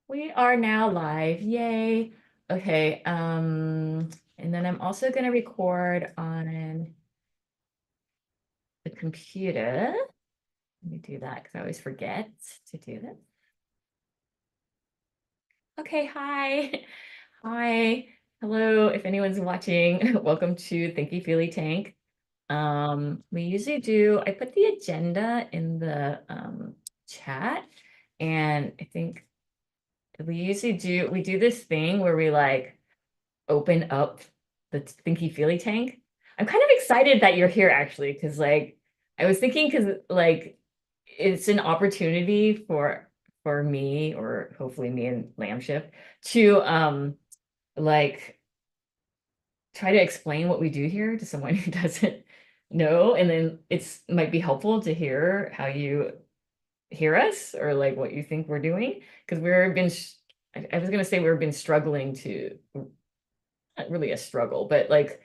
We are now live. Yay. Okay. And then I'm also going to record on the computer. Let me do that because I always forget to do this. Okay, hi. Hi. Hello, if anyone's watching. Welcome to Thinky Feely Tank. We usually do, I put the agenda in the chat, and I think we do this thing where we like open up the Thinky Feely tank. I'm kind of excited that you're here actually, because like I was thinking, because like it's an opportunity for me, or hopefully me and Lambshift, to like try to explain what we do here to someone who doesn't know, and then it's might be helpful to hear how you hear us, or like what you think we're doing, because I was gonna say we've been struggling to, not really a struggle, but like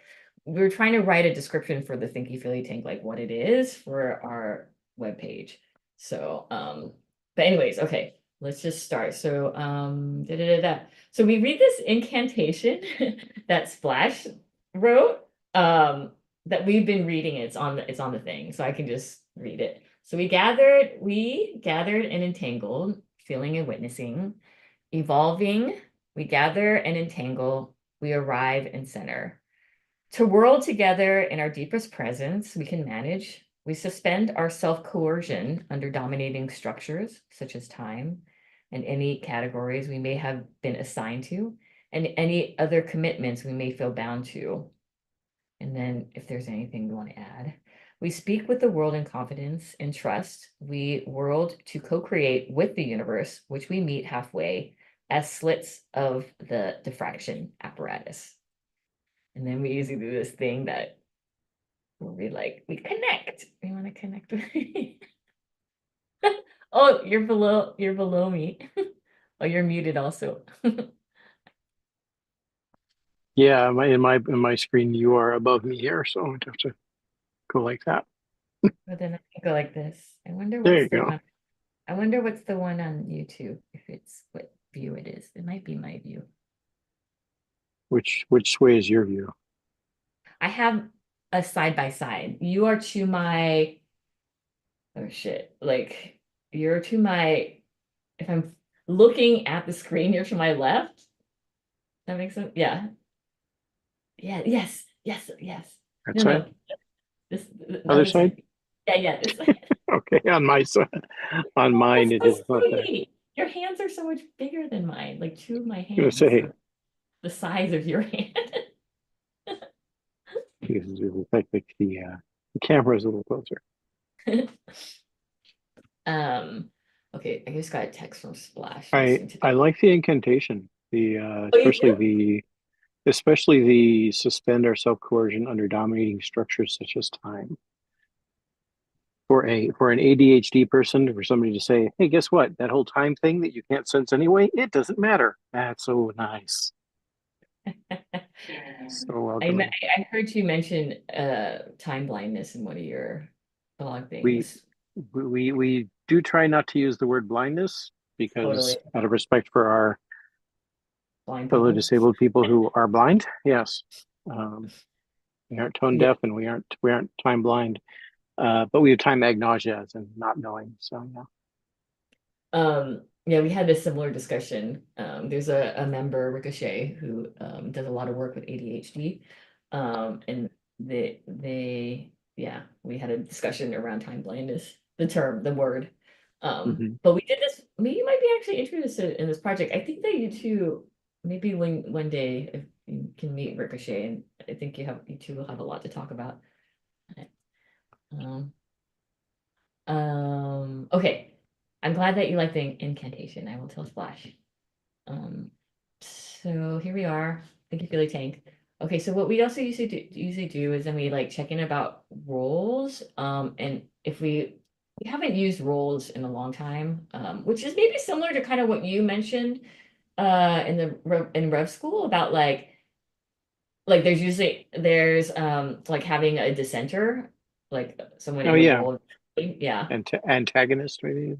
we were trying to write a description for the Thinky Feely tank, like what it is for our webpage. So, but anyways, okay, let's just start. So, So we read this incantation that Splash wrote, that we've been reading. It's on the thing, so I can just read it. So we gathered and entangled, feeling and witnessing, evolving, we gather and entangle, we arrive and center. To whirl together in our deepest presence, we can manage. We suspend our self-coercion under dominating structures, such as time, and any categories we may have been assigned to, and any other commitments we may feel bound to. And then if there's anything we want to add. We speak with the world in confidence and trust. We world to co-create with the universe, which we meet halfway as slits of the diffraction apparatus. And then we usually do this thing that we connect. We want to connect with Oh, you're below me. Oh, you're muted also. Yeah, in my screen, you are above me here, so I'm gonna have to go like that. But then I can go like this. There you go. I wonder what's the one on YouTube, if it's what view it is. It might be my view. Which way is your view? I have a side by side. You are to my, oh shit, like you're to my, if I'm looking at the screen, you're to my left. That makes sense. Yeah. Yeah. Yes. Yes. Yes. That No, side? no. This, the Other other side? side. Yeah. Yeah. This side. Okay, on my side. On Oh, mine, that's it so is not there. sweet. Your hands are so much bigger than mine. Like two of my I'm gonna hands say are the size of your hand. because it looks like the camera is a little closer. Um, okay, I just got a text from Splash I listening to I the. like the incantation, Oh, you do? especially the suspend our self-coercion under dominating structures such as time. For an ADHD person, for somebody to say, "Hey, guess what? That whole time thing that you can't sense anyway, it doesn't matter." That's so nice. So welcoming. I heard you mention time blindness in one of your blog We things. we do try not to use the word blindness Totally because out of respect for our blind fellow people. disabled people who are blind. Yes, um, we aren't tone Yeah. deaf and we aren't time blind, but we have time agnosia and not knowing. So yeah. Yeah, we had a similar discussion. There's a member, Ricochet, who does a lot of work with ADHD. And yeah, we had a discussion around time blindness, the term, the word. Hmm. But we did this, maybe you might be actually interested in this project. I think that you two, maybe one day, if you can meet Ricochet, and I think you two will have a lot to talk about. Um, okay. I'm glad that you like the incantation. I will tell Splash. Um, so here we are. Thank you, Billy Tank. Okay, so what we also usually do is then we like check in about roles. And if we haven't used roles in a long time, which is maybe similar to kind of what you mentioned in in Rev School about like there's like having a dissenter, like someone Oh in your yeah, role. Yeah. antagonist maybe.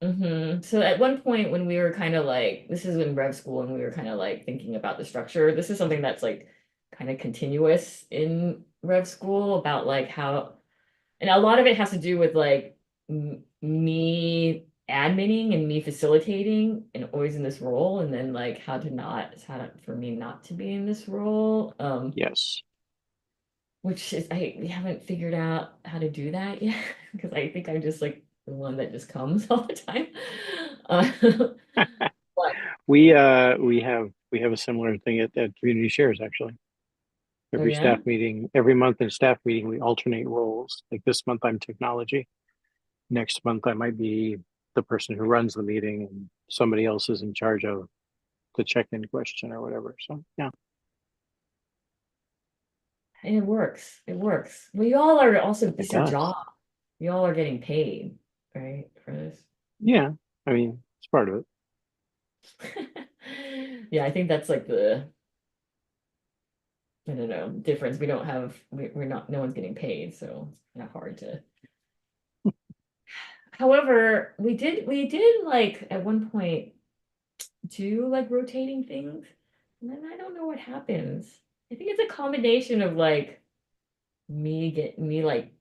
So at one point when we were kind of like, this is in rev school and we were kind of like thinking about the structure. This is something that's like kind of continuous in rev school about like how, and a lot of it has to do with like me adminning and me facilitating and always in this role, and then like for me not to be in this role. Yes. Which is we haven't figured out how to do that yet because I think I'm just like the one that just comes all the time. Uh, but we have a similar thing at Community Shares actually. oh Every yeah, staff meeting, every month in staff meeting, we alternate roles. Like this month, I'm technology. Next month, I might be the person who runs the meeting, and somebody else is in charge of the check-in question or whatever. So yeah, and it works. It works. Well, you all are also, it this is your does. job. You all are getting paid, right, for this. Yeah, I mean, it's part of it. Yeah, I think that's like I don't know, difference. We don't have, we're not, no one's getting paid, so it's kind of hard to. However, we did like at one point do like rotating things, and then I don't know what happens. I think it's a combination of like me like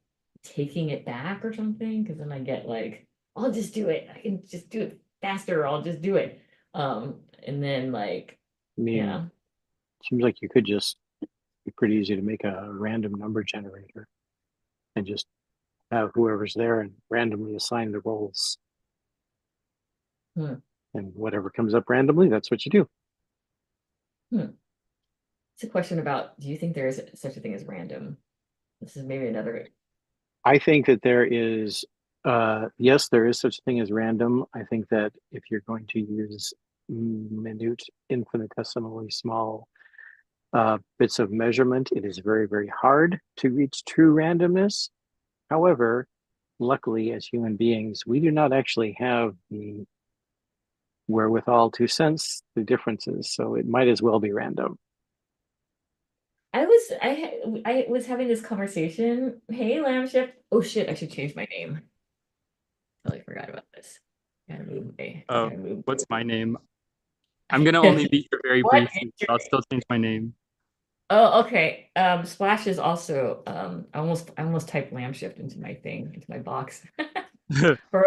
taking it back or something, because then I get like, I'll just do it. I can just do it faster, or I'll just do it. And then like, I mean, yeah. seems like you could just be pretty easy to make a random number generator and just have whoever's there and randomly assign the roles, Hmm, and whatever comes up randomly, that's what you do. hmm. It's a question about, do you think there is such a thing as random? This is maybe another. I think that there is, yes, there is such a thing as random. I think that if you're going to use minute, infinitesimally small bits of measurement, it is very, very hard to reach true randomness. However, luckily, as human beings, we do not actually have the wherewithal to sense the differences, so it might as well be random. I was having this conversation. Hey, Lamb Chef. Oh shit, I should change my name. Totally forgot about this. I Oh, gotta move. what's my name? I'm gonna only be here very What briefly, is your but I'll name? still change my name. Oh, okay. Splash is also I almost typed lamb shift into my thing, into my box. For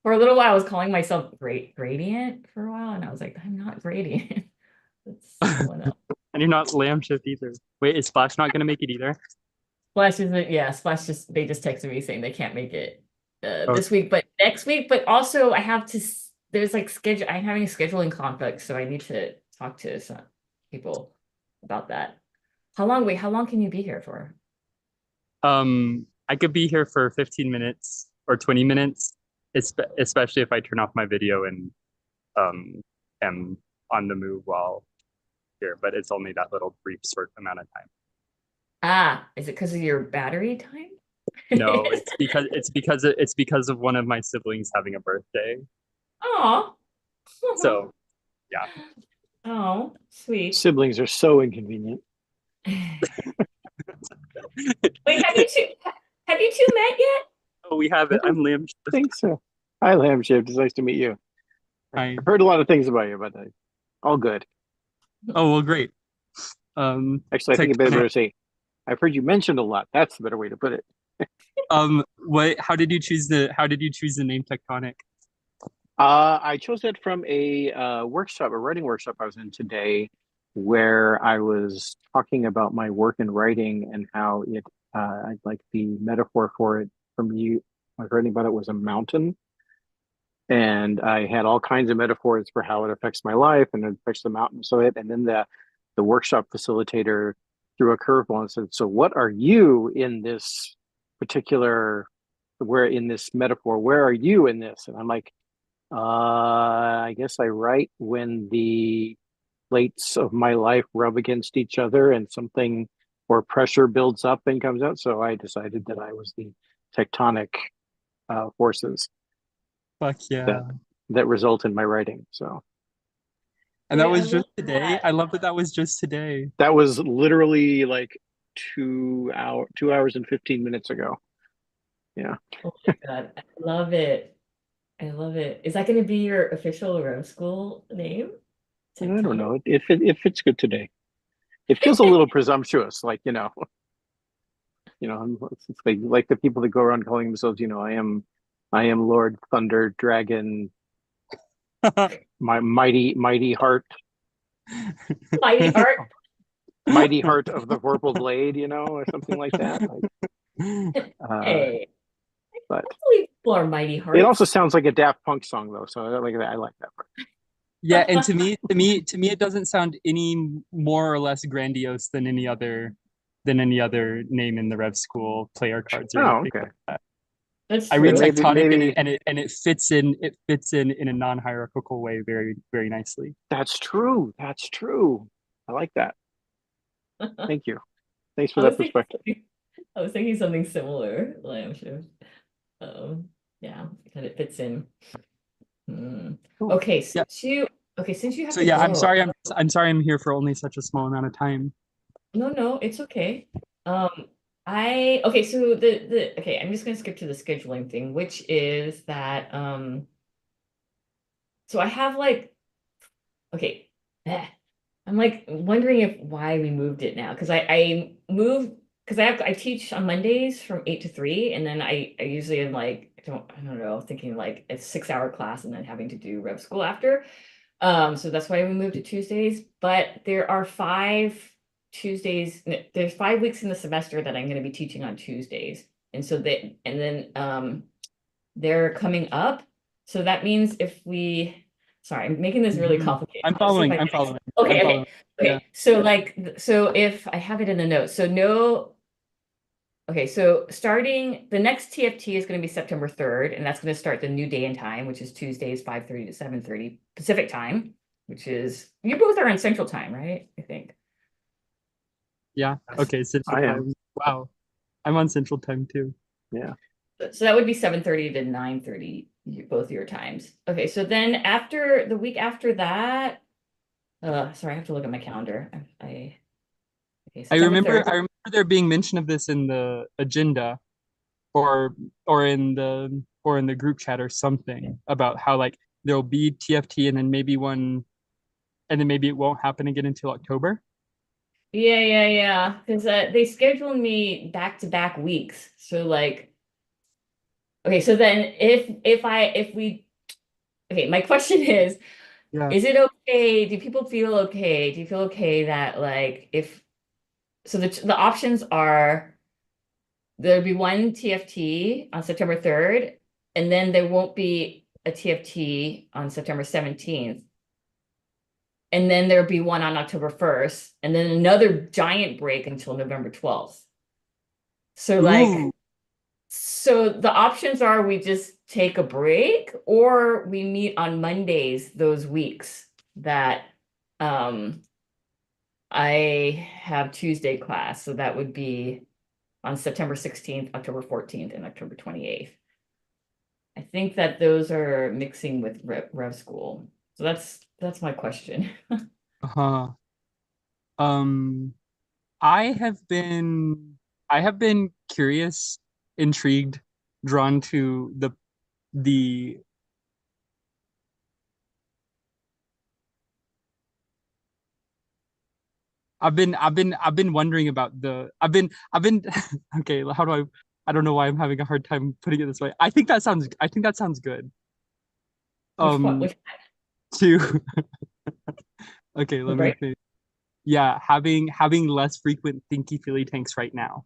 for a little while I was calling myself Gradient for a while, and I was like, I'm not Gradient. It's someone else. And you're not Lamb Shift either. Wait, is Splash not gonna make it either? Splash isn't, yeah, Splash they just texted me saying they can't make it Oh, this week, but next week. But also I have to there's like schedule I'm having a scheduling conflict, so I need to talk to some people about that. How long can you be here for? I could be here for 15 minutes or 20 minutes, especially if I turn off my video and um am on the move while here. But it's only that little brief short amount of time. Ah, is it because of your battery time? No, it's because of one of my siblings having a birthday. Oh. So yeah. Oh, sweet. Siblings are so inconvenient. Wait, have you two met yet? Oh, we have I it. don't I'm Lamb Shift. think so. Hi, Lamb Shift. It's nice to meet you. Hi. I've heard a lot of things about you, but all good. Oh well, great. Actually, I think I Tectonic. better say, I've heard you mentioned a lot. That's the better way to put it. What? How did you choose the name Tectonic? I chose it from a workshop, a writing workshop I was in today, where I was talking about my work in writing and how I like the metaphor for it from you. My writing about it was a mountain, and I had all kinds of metaphors for how it affects my life and it affects the mountain. And then the workshop facilitator threw a curveball and said, "So, what are you in this particular? Where in this metaphor? Where are you in this?" And I'm like, I guess I write when the plates of my life rub against each other and something or pressure builds up and comes out. So I decided that I was the tectonic forces Fuck that yeah! that result in my writing. So And that Wait, I was love just today. that. I love that that was just today. that was literally like 2 hours and 15 minutes ago. Yeah. Oh my God, I love it. I love it. Is that going to be your official Rev School name? I don't Title? know. It fits good today. It feels a little presumptuous, like, it's like the people that go around calling themselves, I am Lord Thunder Dragon, my mighty heart, Mighty Heart. mighty heart of the purple blade, or something like that. Uh, Hey, but I believe people are Mighty it also Hearts. sounds like a Daft Punk song, though. So I like that part. Yeah, and to me, it doesn't sound any more or less grandiose than any other name in the Rev School player cards or Oh, anything. okay. That's I read true. tectonic Maybe and it fits in a non-hierarchical way very, very nicely. that's true. That's true. I like that. Thank you. Thanks for I that was perspective. thinking, I was thinking something similar. Lamb shift. Yeah, that it fits in. Hmm. Cool. Okay, Yeah. since you have So to yeah, go. I'm sorry I'm here for only such a small amount of time. No, no, it's okay. Um, so okay, I'm just gonna skip to the scheduling thing, which is that so I have like okay, eh, I'm like wondering if why we moved it now because I moved because I teach on Mondays from 8 to 3 and then I usually am like I don't know thinking like it's 6 hour class and then having to do rev school after. So that's why we moved to Tuesdays. But there are 5 Tuesdays. There's 5 weeks in the semester that I'm going to be teaching on Tuesdays, and so they and then they're coming up. So that means if we, sorry, I'm making this really Mhm. complicated. I'm Let's see if following. I I'm can. following. I'm Okay, following. okay, Yeah. okay. So if I have it in the notes, so no. Okay, so starting the next TFT is going to be September 3rd, and that's going to start the new day and time, which is Tuesdays, 5:30 to 7:30 Pacific time, which is you both are on Central Time, right? I think. Yeah. Okay. Central I am. Time. Wow. I'm on Central Time too. Yeah. So that would be 7:30 to 9:30, both your times. Okay, so then after the week after that, sorry, I have to look at my calendar. Okay, I September remember 3rd. I remember there being mention of this in the agenda or or in the group chat or something about how like there'll be TFT and then maybe one and then maybe it won't happen again until October. Yeah. Because they scheduled me back to back weeks. So like, okay, so then if we okay, my question Yeah. is it okay? Do people feel okay? Do you feel okay that like if so the options are there'll be one TFT on September 3rd, and then there won't be a TFT on September 17th. And then there'll be one on October 1st, and then another giant break until November 12th. So Ooh. like so the options are we just take a break or we meet on Mondays those weeks that um I have Tuesday class. So that would be on September 16th, October 14th, and October 28th. I think that those are mixing with Rev School. So that's my question. Uh-huh. Um, I have been I have been curious, intrigued, drawn to the I've been wondering about the I've been okay, how do I don't know why I'm having a hard time putting it this way. I think that sounds good. Which one? Um to okay, The let me break? think. Yeah, having less frequent thinky feely tanks right now.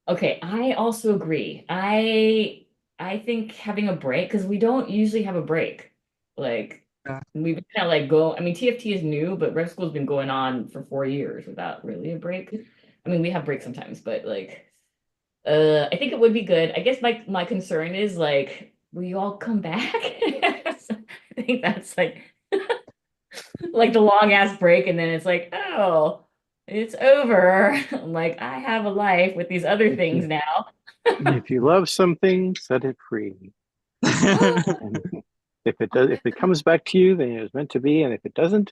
Okay, I also agree. I think having a break because we don't usually have a break. Like Yeah. we've kind of like go. I mean, TFT is new, but Rev School's been going on for 4 years without really a break. I mean, we have breaks sometimes, but like, I think it would be good. I guess my concern is like, will you all come back? I think that's like the long ass break, and then it's like, oh, it's over. I'm like, I have a life with these other If things you now. if you love something, set it free. And if it comes back to you, then it was meant to be. And if it doesn't,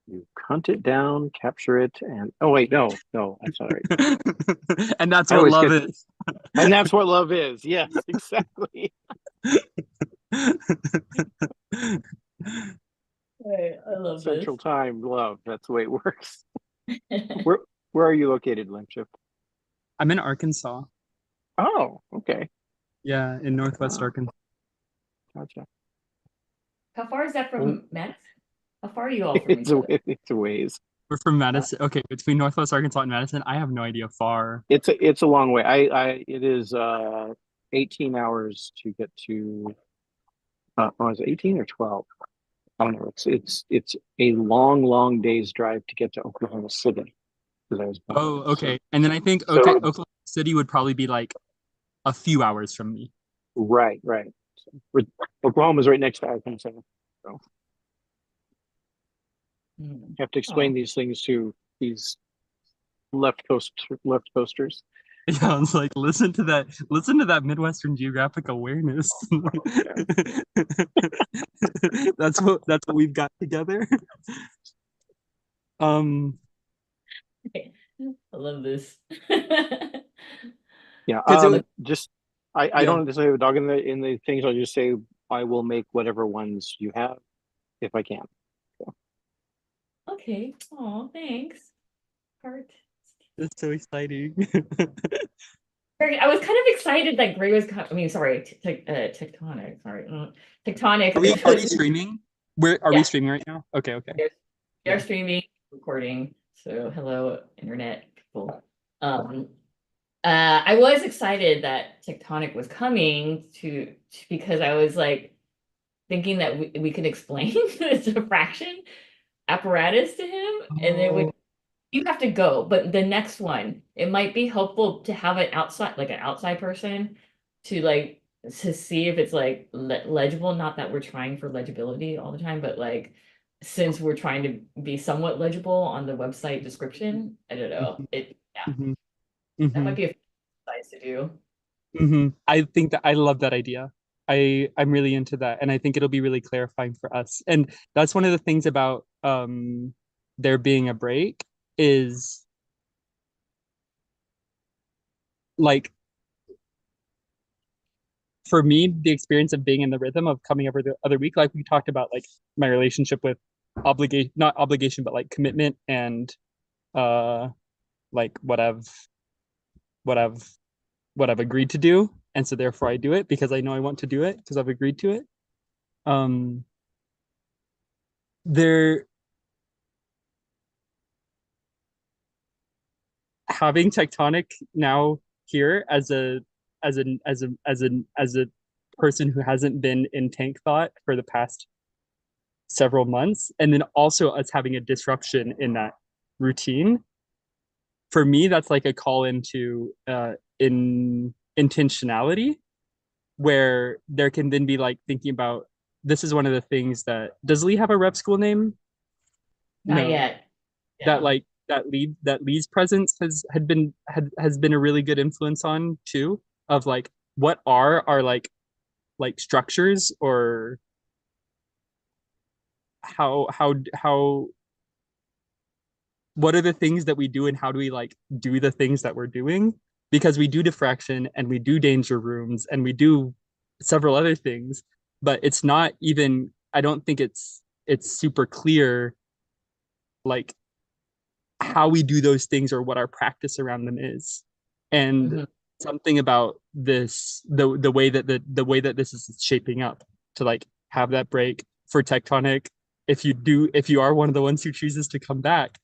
you hunt it down, capture it, and oh wait, no, that's not right. And that's I what always love get, is. and that's what love is. Yes, exactly. I love this. Central Time, love. That's the way it works. Where where are you located, Limship? I'm in Arkansas. Oh, okay. Yeah, in Northwest Wow, Arkansas. gotcha. How far is that Well, from Madison? How far are you all from it's each other? it's a ways. We're from Uh, Madison. Okay, between Northwest Arkansas and Madison, I have no idea far. it's a long way. I it is 18 hours to get to oh, is it 18 or 12? I don't know. It's a long day's drive to get to Oklahoma City because I was born Oh, there. okay. And then I think okay, So Oklahoma City would probably be like a few hours from me. right. Oklahoma's right next to Arkansas. So Hmm. you have to explain Oh, these things to these left coasters. Yeah, I was like, listen to that Midwestern geographic awareness. Yeah. That's what we've got together. Um, I love this. Yeah. because it was Just I yeah. don't necessarily have a dog in the things. I'll just say I will make whatever ones you have if I can. So, Okay. Oh, thanks. Heart. It's so exciting. I was kind of excited that Gray was, I mean, sorry, tectonic, sorry, Are we tectonic. streaming? Are we Yeah, streaming right now? Okay, okay. we are Yeah. streaming, recording. So hello, internet people. I was excited that tectonic was coming because I was like thinking that we could explain the diffraction apparatus to him, and then Oh, you have to go, but the next one, it might be helpful to have an outside person to like to see if it's like legible. Not that we're trying for legibility all the time, but like since we're trying to be somewhat legible on the website description, I don't know. Yeah, hmm that hmm might be a exercise to do. I think that I love that idea. I'm really into that, and I think it'll be really clarifying for us. And that's one of the things about there being a break is like for me the experience of being in the rhythm of coming every other week, like we talked about, like my relationship with obligation, not obligation, but like commitment and uh like what I've what I've agreed to do, and so therefore I do it because I know I want to do it because I've agreed to it. Um, there having tectonic now here as a person who hasn't been in tank thought for the past several months, and then also us having a disruption in that routine. For me, that's like a call into in intentionality, where there can then be like thinking about, this is one of the things that, does Lee have a rep school name? Not No. yet. That Yeah. like that Lee's presence has been a really good influence on too, of like what are our like structures, or how what are the things that we do, and how do we like do the things that we're doing, because we do diffraction and we do danger rooms and we do several other things, but it's not even, I don't think it's super clear like how we do those things or what our practice around them is. And Mhm. something about this, the way that the way that this is shaping up to like have that break for tectonic, if you are one of the ones who chooses to come back,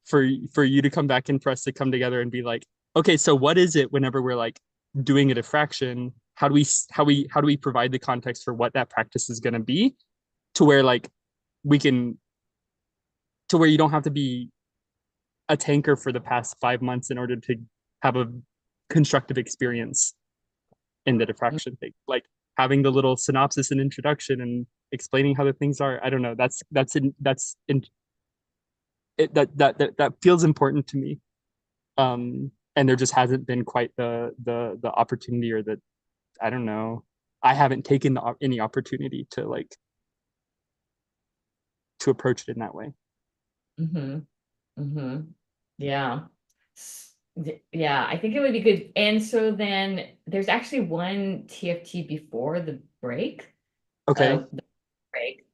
for you to come back and for us to come together and be like, okay, so what is it whenever we're like doing a diffraction, how do we provide the context for what that practice is going to be, to where like we can, to where you don't have to be a tanker for the past 5 months in order to have a constructive experience in the diffraction thing. Like having the little synopsis and introduction and explaining how the things are. I don't know. That feels important to me. And there just hasn't been quite the opportunity, or the, I don't know. I haven't taken any opportunity to like to approach it in that way. Mm-hmm. Mm-hmm. Yeah. Yeah, I think it would be good. And so then there's actually one TFT before the break. Okay. of the break.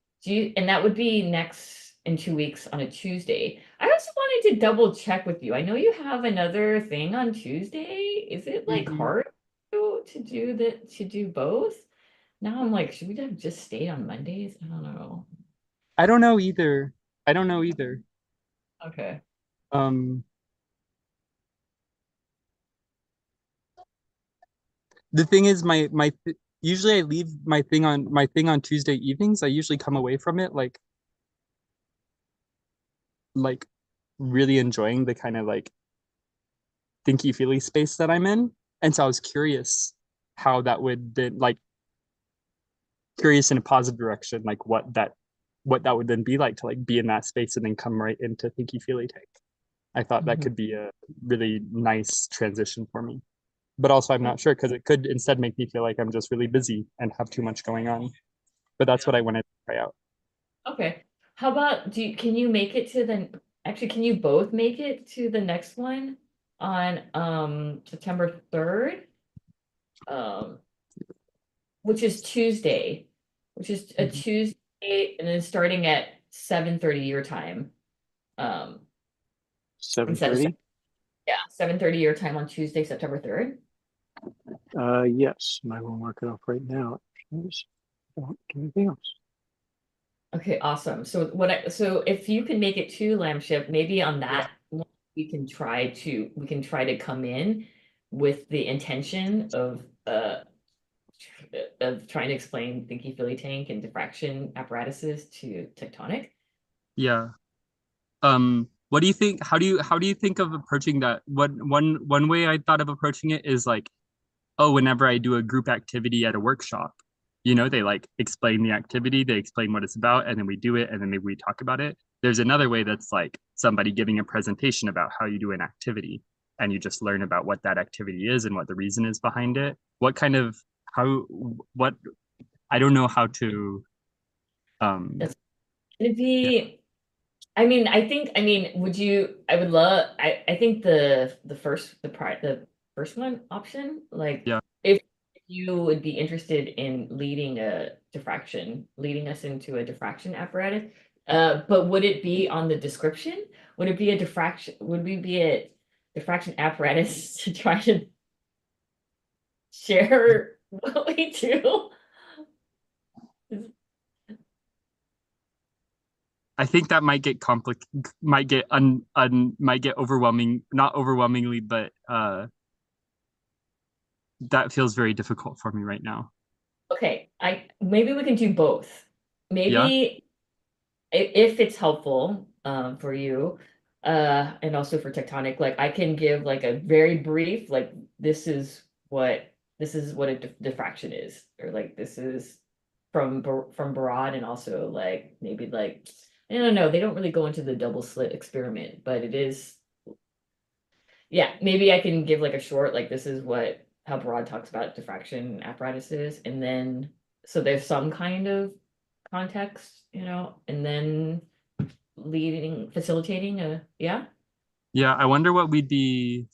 And that would be next in 2 weeks on a Tuesday. I also wanted to double check with you. I know you have another thing on Tuesday. Is it like Mhm. hard to do both? Now I'm like, should we have just stayed on Mondays? I don't know. I don't know either. I don't know either. Okay. Um, the thing is, usually I leave my thing on Tuesday evenings. I usually come away from it like really enjoying the kind of like thinky feely space that I'm in. And so I was curious how that would then like curious in a positive direction, like what that would then be like to like be in that space and then come right into thinky feely tank. I thought that Mhm. could be a really nice transition for me. But also I'm not sure because it could instead make me feel like I'm just really busy and have too much going on. But that's what I wanted to try out. Okay. How about can you make it to actually can you both make it to the next one on September 3rd? Um which is Tuesday, which is a Mhm. Tuesday and then starting at 7:30 your time. Um instead of 7:30. yeah, 7:30 your time on Tuesday, September 3rd. Yes, and I will mark it off right now. Please don't do anything else. Okay, awesome. So if you can make it to Lambship, maybe on Yeah. that one, we can try to come in with the intention of trying to explain Thinky Philly tank and diffraction apparatuses to tectonic. Yeah. What do you think? How do you think of approaching that? One way I thought of approaching it is like, oh, whenever I do a group activity at a workshop, they like explain the activity, they explain what it's about, and then we do it, and then maybe we talk about it. There's another way that's like somebody giving a presentation about how you do an activity, and you just learn about what that activity is and what the reason is behind it. What kind of how what I don't know how to That's gonna yeah, be, I would love, I think the first one option, like yeah. if you would be interested in leading us into a diffraction apparatus, but would it be on the description? Would we be a diffraction apparatus to try to share what we do? I think that might get might get overwhelming, not overwhelmingly, but that feels very difficult for me right now. Okay, maybe we can do both. Yeah. Maybe if it's helpful for you and also for tectonic, like I can give like a very brief like this is what a diffraction is, or like this is from Barad, and also like maybe like I don't know, they don't really go into the double slit experiment, but it is, yeah, maybe I can give like a short, like this is what how Barad talks about diffraction apparatuses, and then so there's some kind of context, and then facilitating yeah. Yeah, I wonder what we'd be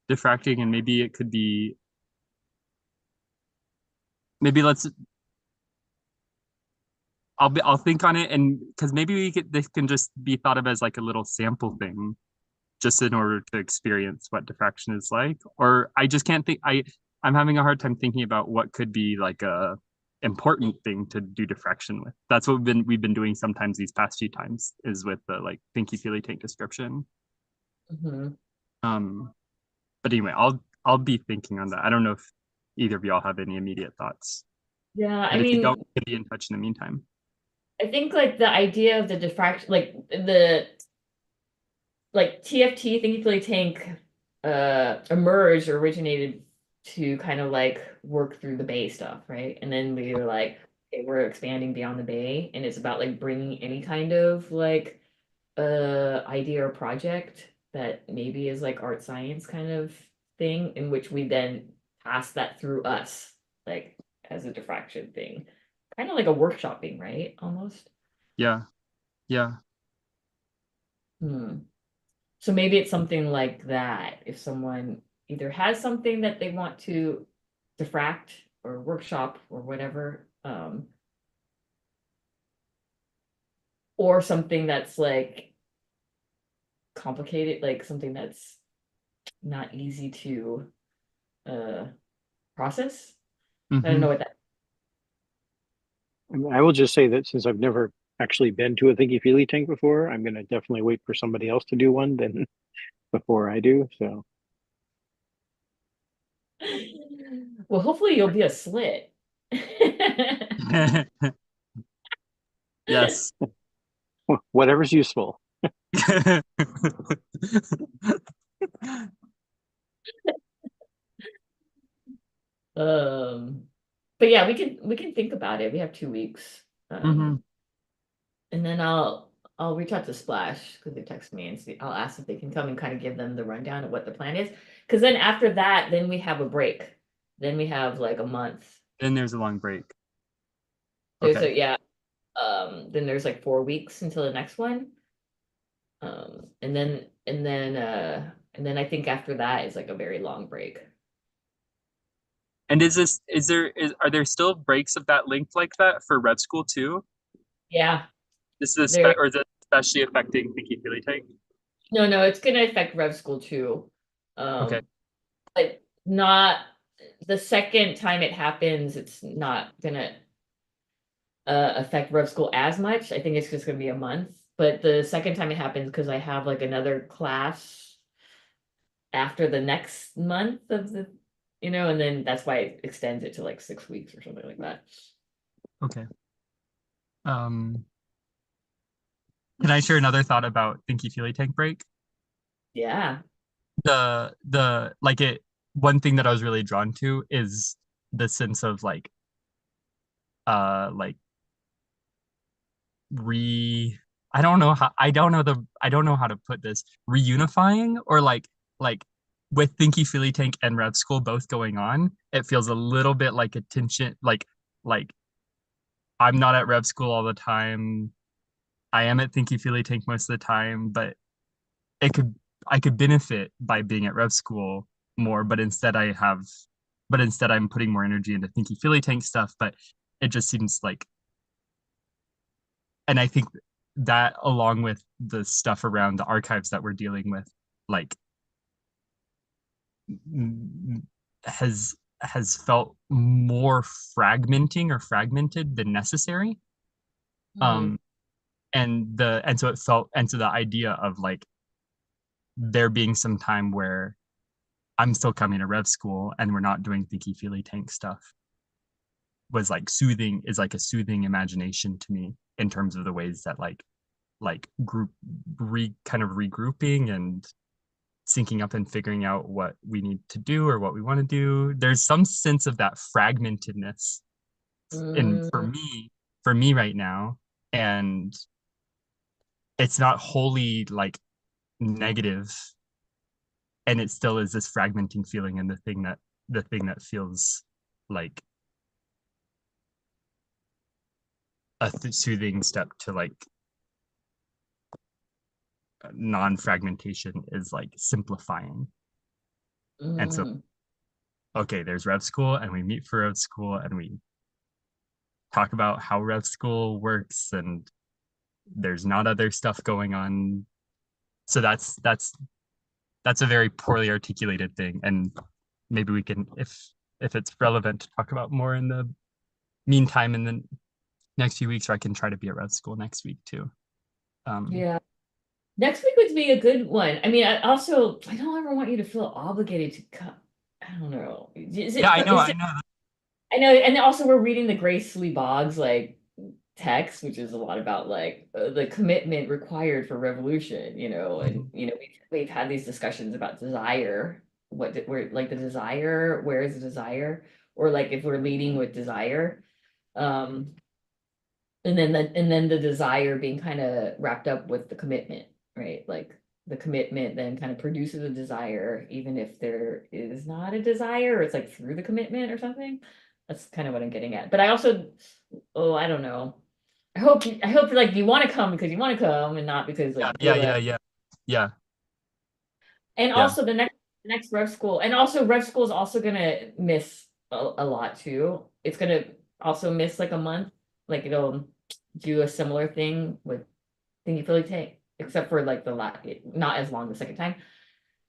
diffracting, and maybe it could be maybe let's I'll think on it, and because maybe this can just be thought of as like a little sample thing, just in order to experience what diffraction is like. Or I just can't think I'm having a hard time thinking about what could be like a important thing to do diffraction with. That's what we've been doing sometimes these past few times is with the like thinky feely tank description. Mhm. Um, but anyway, I'll be thinking on that. I don't know if either of y'all have any immediate thoughts. Yeah, But if you don't, we can be in touch in the meantime. I think like the idea of the diffraction, like TFT thinking play tank emerged or originated to kind of like work through the bay stuff, right? And then we were like, okay, we're expanding beyond the bay, and it's about like bringing any kind of like idea or project that maybe is like art science kind of thing, in which we then pass that through us, like as a diffraction thing, kind of like a workshopping, right? Almost. Yeah, yeah, Hmm. So maybe it's something like that. If someone either has something that they want to diffract or workshop or whatever, or something that's like complicated, like something that's not easy to process. I don't know what that. I mean, I will just say that since I've never actually been to a Thinky Feely tank before, I'm going to definitely wait for somebody else to do one then before I do. So Well, hopefully you'll be a slit. Yes. whatever's useful. But yeah, we can think about it. We have 2 weeks. Mhm. And then I'll reach out to Splash because they text me and see. I'll ask if they can come and kind of give them the rundown of what the plan is. Because then after that, then we have a break. Then we have like a month. Then there's a long break. There's Okay. yeah. Then there's like 4 weeks until the next one. And then I think after that is like a very long break. And are there still breaks of that length like that for Rev School too? Yeah. This is There. or is it especially affecting Thinky Feely Tank? No, it's gonna affect Rev School too. Okay. But not the second time it happens, it's not gonna affect Rev School as much. I think it's just gonna be a month. But the second time it happens, because I have like another class after the next month of the, and then that's why it extends it to like 6 weeks or something like that. Okay. Can I share another thought about Thinky Feely Tank break? Yeah. The like it one thing that I was really drawn to is the sense of like re I don't know how to put this, reunifying, or like with Thinky Feely Tank and Rev School both going on, it feels a little bit like a tension, like I'm not at Rev School all the time. I am at Thinky Feely Tank most of the time, but it could I could benefit by being at Rev School more, but instead I'm putting more energy into Thinky Feely Tank stuff. But it just seems like, and I think that along with the stuff around the archives that we're dealing with, like has felt more fragmented than necessary. Mhm. And so the idea of like there being some time where I'm still coming to Rev School and we're not doing Thinky Feely Tank stuff is like a soothing imagination to me in terms of the ways that like kind of regrouping and syncing up and figuring out what we need to do or what we want to do. There's some sense of that fragmentedness in Mm. for me right now. And it's not wholly like negative, and it still is this fragmenting feeling, and the thing that feels like a soothing step to like non-fragmentation is like simplifying. And so Mm. okay, there's Rev School and we meet for Rev School and we talk about how Rev School works, and there's not other stuff going on. So that's a very poorly articulated thing, and maybe we can, if it's relevant, to talk about more in the meantime in the next few weeks, or I can try to be at Rev School next week too. Yeah. Next week would be a good one. I mean, I don't ever want you to feel obligated to come. I don't know. Yeah, I know, Is it, I know, and also we're reading the Grace Lee Boggs like text, which is a lot about like the commitment required for revolution, and we've had these discussions about desire, where like the desire, where is the desire, or like if we're leading with desire, um, and then the desire being kind of wrapped up with the commitment, right? Like the commitment then kind of produces a desire, even if there is not a desire, or it's like through the commitment or something. That's kind of what I'm getting at. But I also, oh, I don't know. I hope like you want to come because you want to come and not because like you yeah, feel yeah, that. yeah, yeah, And yeah. also the next Rev School, and also Rev School is also gonna miss a lot too. It's gonna also miss like a month. Like it'll do a similar thing with Thinky Philly Tank, except for like not as long the second time.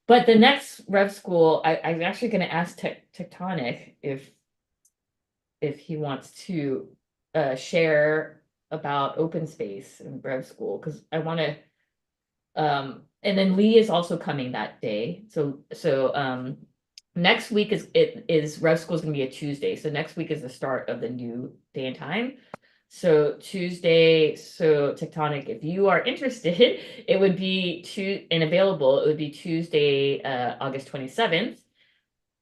But the next Rev School, I'm actually going to ask Tectonic if he wants to share about open space in Rev School, because I want to. And then Lee is also coming that day. So next week is Rev School is going to be a Tuesday. So next week is the start of the new day and time. So Tuesday, so Tectonic, if you are interested, it would be available. It would be Tuesday, August 27th,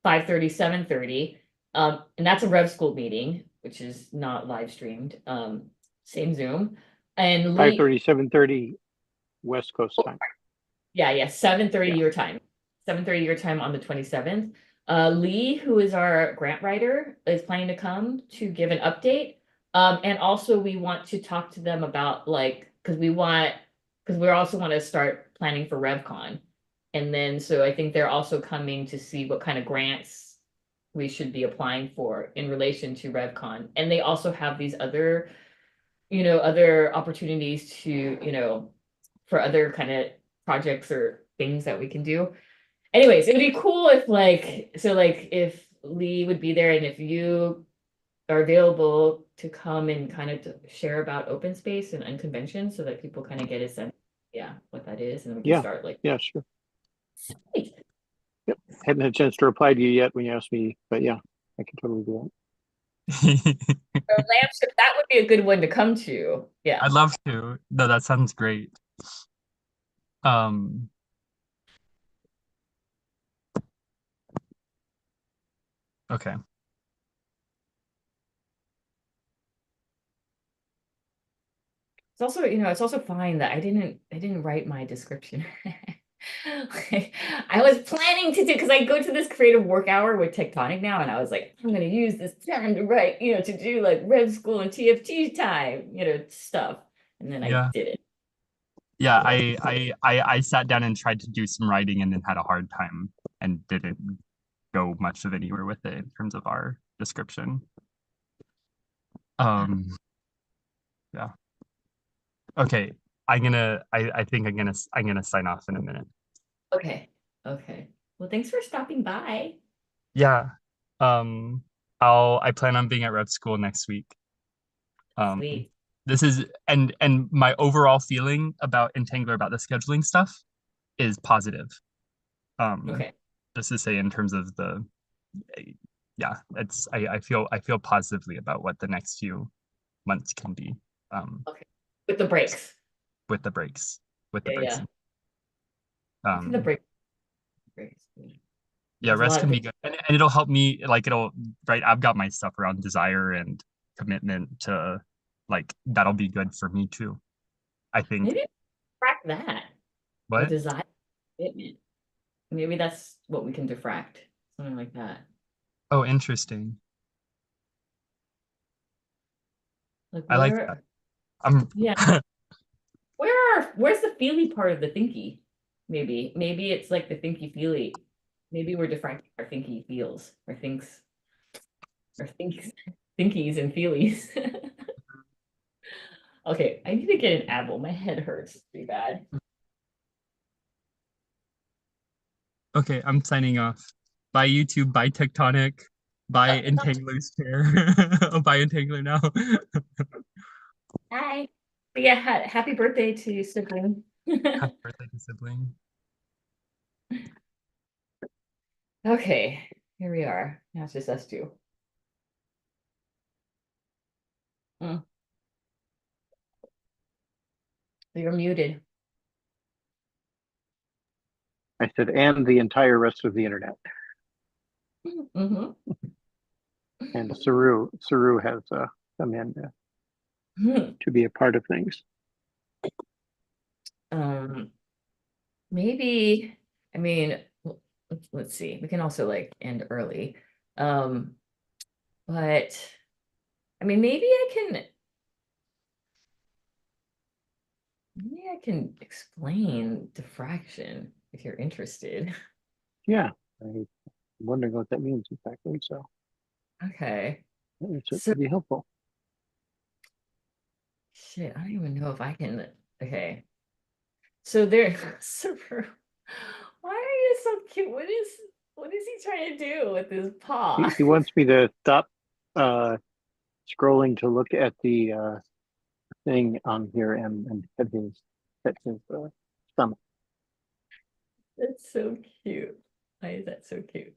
5:30, 7:30. And that's a Rev School meeting, which is not live streamed. Same Zoom. And Lee, 5:30, 7:30 West Coast time. yeah, 7:30 your time. 7:30 your time on the 27th. Lee, who is our grant writer, is planning to come to give an update. And also we want to talk to them about because we also want to start planning for RevCon. And then so I think they're also coming to see what kind of grants we should be applying for in relation to RevCon. And they also have these other opportunities to, for other kind of projects or things that we can do. Anyways, it would be cool if Lee would be there and if you are available to come and kind of share about open space and unconvention so that people kind of get a sense, what that is, and we can start Yeah, sure. Sweet. Yep. Hadn't had a chance to reply to you yet when you asked me, but yeah, I can totally do that. So Lampship, that would be a good one to come to. Yeah. I'd love to. No, that sounds great. Okay. It's also fine that I didn't write my description. I was planning to do because I go to this creative work hour with Tectonic now, and I was like, I'm gonna use this time to write, to do like Rev School and TFT time, stuff. And then I did it. Yeah, I sat down and tried to do some writing and then had a hard time and didn't go much of anywhere with it in terms of our description. Yeah. Okay. I think I'm gonna sign off in a minute. Okay. Well, thanks for stopping by. Yeah. I plan on being at Rev School next week. Sweet. This is and my overall feeling about Entangler about the scheduling stuff is positive. Okay. Just to say in terms of I feel positively about what the next few months can be. Okay. With the breaks. With the breaks. Yeah. The breaks. Yeah, rest can be good. And it'll help me, I've got my stuff around desire and commitment to, that'll be good for me too. I think. Maybe diffract that. What? The desire, commitment. Maybe that's what we can diffract. Something like that. Oh, interesting. I like that. Yeah. Where's the feely part of the thinky? Maybe it's like the thinky feely. Maybe we're diffracting our thinky feels, our thinks, thinkies and feelies. Okay, I need to get an apple. My head hurts pretty bad. Okay, I'm signing off. Bye YouTube, bye Tectonic, bye Entangler's chair. Oh, bye Entangler now. Bye. But yeah, happy birthday to sibling. Happy birthday to sibling. Okay, here we are. Now it's just us two. You're muted. I said, and the entire rest of the internet. Mm-hmm. And Saru has come in to be a part of things. Maybe, I mean, let's see. We can also end early. But I mean, maybe I can explain diffraction if you're interested. Yeah, I'm wondering what that means exactly. So, okay, it should be helpful. Shit, I don't even know if I can. Okay, So there, Saru, why are you so cute? What is he trying to do with his paw? He wants me to stop scrolling to look at the thing on here and pet his stomach. That's so cute. Why is that so cute?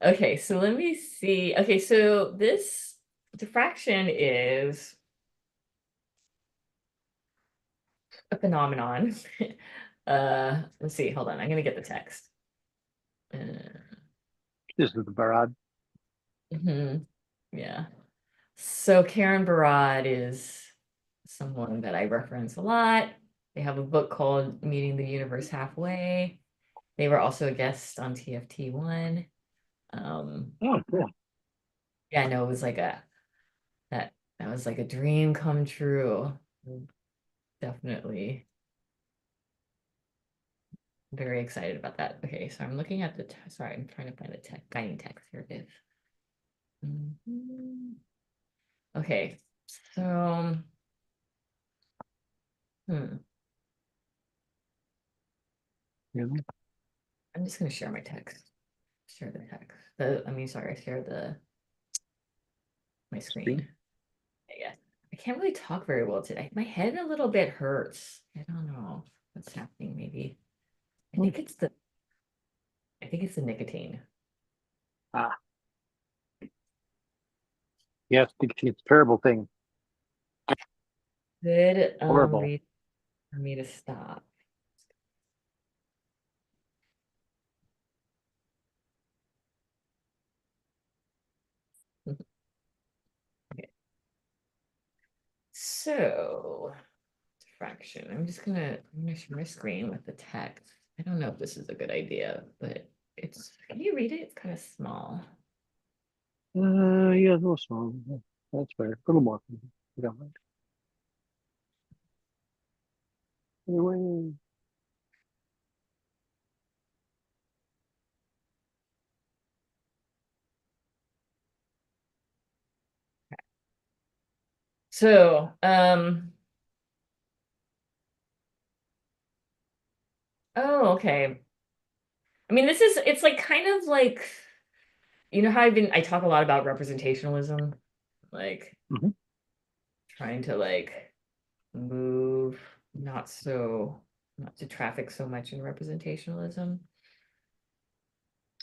Okay, so let me see. Okay, so this diffraction is a phenomenon. Let's see. Hold on. I'm gonna get the text. This is the Barad. Yeah. So Karen Barad is someone that I reference a lot. They have a book called Meeting the Universe Halfway. They were also a guest on TFT one. Oh, cool. Yeah, no, it was like that was like a dream come true. Definitely very excited about that. Okay, so I'm looking at the sorry, I'm trying to find the guiding text. Here it is. Okay, so Really? I'm just gonna share my text. Share the text. Sorry, share my screen. Yeah. I can't really talk very well today. My head a little bit hurts. I don't know what's happening, maybe. I think it's the nicotine. Ah. Yes, it's a terrible thing. Good Horrible. reason for me to stop. Okay. So diffraction. I'm gonna share my screen with the text. I don't know if this is a good idea, but can you read it? It's kind of small. Yeah, a little small. That's fair. A little more. You don't mind. Anyway. So, oh, okay. I mean, it's like kind of like, you know how I talk a lot about representationalism, like Mhm. trying to like move not to traffic so much in representationalism.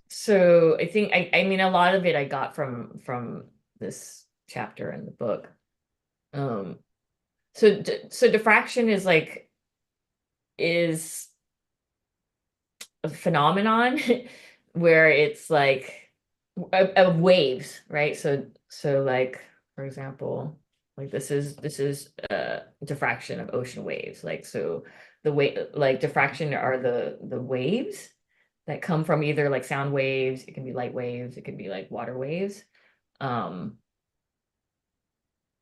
So I think I mean a lot of it I got from this chapter in the book. Um, so diffraction is a phenomenon where it's like of waves, right? So like for example, like this is diffraction of ocean waves. Like so the way like diffraction are the waves that come from either like sound waves, it can be light waves, it can be like water waves. Um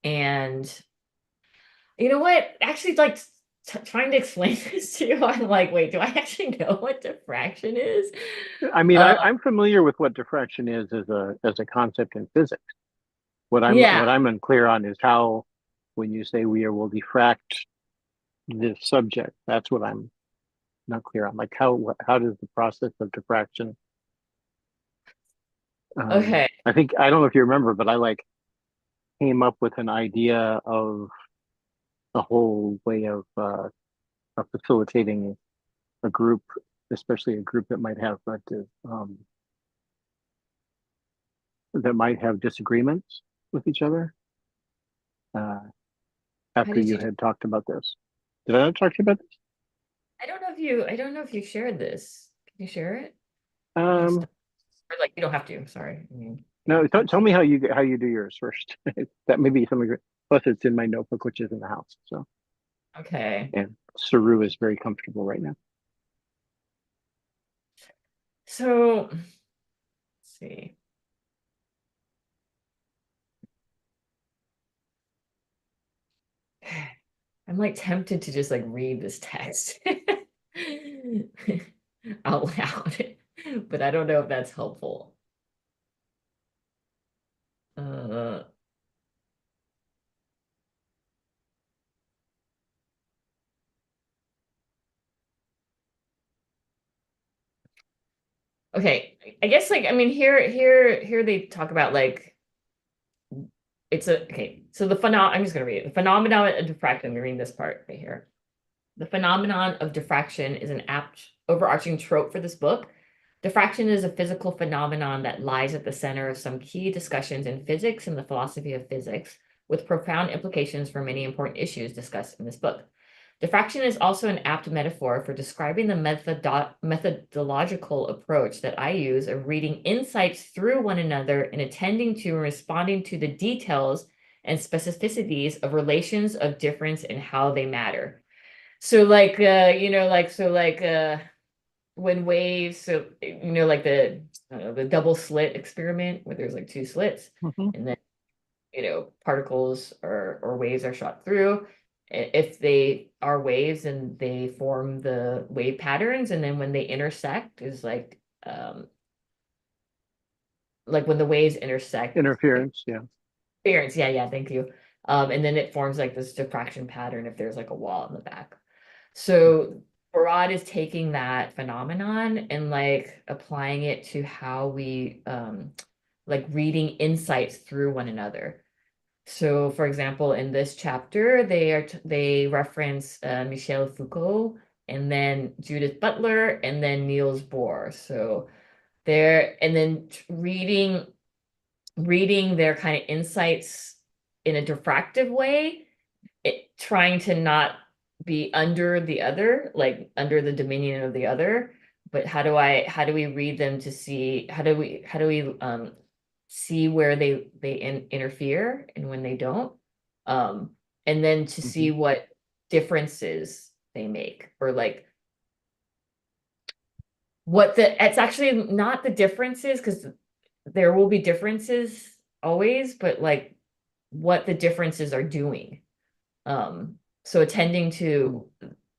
and you know what? Actually, like trying to explain this to you, I'm like, wait, do I actually know what diffraction is? I mean, Uh, I'm familiar with what diffraction is as a concept in physics. yeah. What I'm unclear on is how, when you say we will diffract this subject, that's what I'm not clear on. Like how does the process of diffraction? Okay. I don't know if you remember, but I like came up with an idea of a whole way of facilitating a group, especially a group that might have disagreements with each other. Uh, How after did you you do? had talked about this, did I not talk to you about this? I don't know if you shared this. Can you share it? Just Um, or like you don't have to. Sorry. I mean, no, tell me how you do yours first. That may be something. Plus, it's in my notebook, which is in the house. So, okay. and Saru is very comfortable right now. So let's see. I'm like tempted to just like read this text out loud, but I don't know if that's helpful. Uh, Okay, I guess like I mean here they talk about like okay, so I'm just gonna read it. The phenomenon of diffraction, I'm reading this part right here. The phenomenon of diffraction is an apt overarching trope for this book. Diffraction is a physical phenomenon that lies at the center of some key discussions in physics and the philosophy of physics, with profound implications for many important issues discussed in this book. Diffraction is also an apt metaphor for describing the methodological approach that I use of reading insights through one another and attending to and responding to the details and specificities of relations of difference and how they matter. So like when waves, so like the double slit experiment where there's like two slits Mhm. and then particles or waves are shot through. If they are waves and they form the wave patterns, and then when they intersect is like when the waves intersect, Interference, yeah. interference, yeah, thank you. And then it forms like this diffraction pattern if there's like a wall in the back. So Barad is taking that phenomenon and like applying it to how we like reading insights through one another. So, for example, in this chapter, they reference Michel Foucault and then Judith Butler and then Niels Bohr. So they're and then reading their kind of insights in a diffractive way, trying to not be under the other, like under the dominion of the other. But how do we read them to see how do we see where they interfere and when they don't, and then to see Mhm. what differences they make, or like it's actually not the differences, because there will be differences always, but like what the differences are doing. So attending to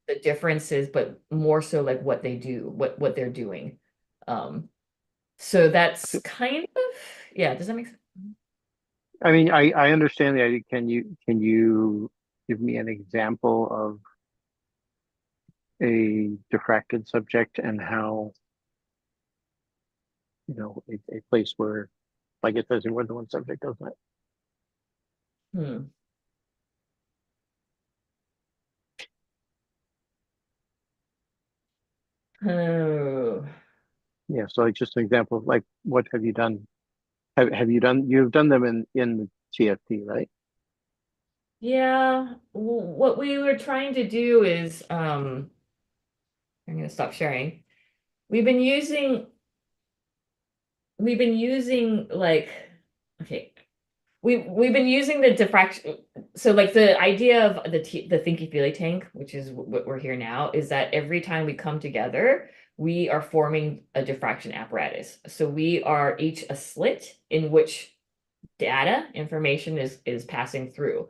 the differences, but more so like what they do, what they're doing. So that's So, kind of, yeah, does that make sense? I mean, I understand the idea. Can you give me an example of a diffracted subject and how, a place where, like it says in more than one subject does that? Hmm. Oh, Yeah, so like just an example of like what have you done? You've done them in the TFT, right? yeah. What we were trying to do is, I'm gonna stop sharing. We've been using, like, okay, we've been using the diffraction. So like the idea of the Thinky Feely tank, which is what we're here now, is that every time we come together, we are forming a diffraction apparatus. So we are each a slit in which data information is passing through.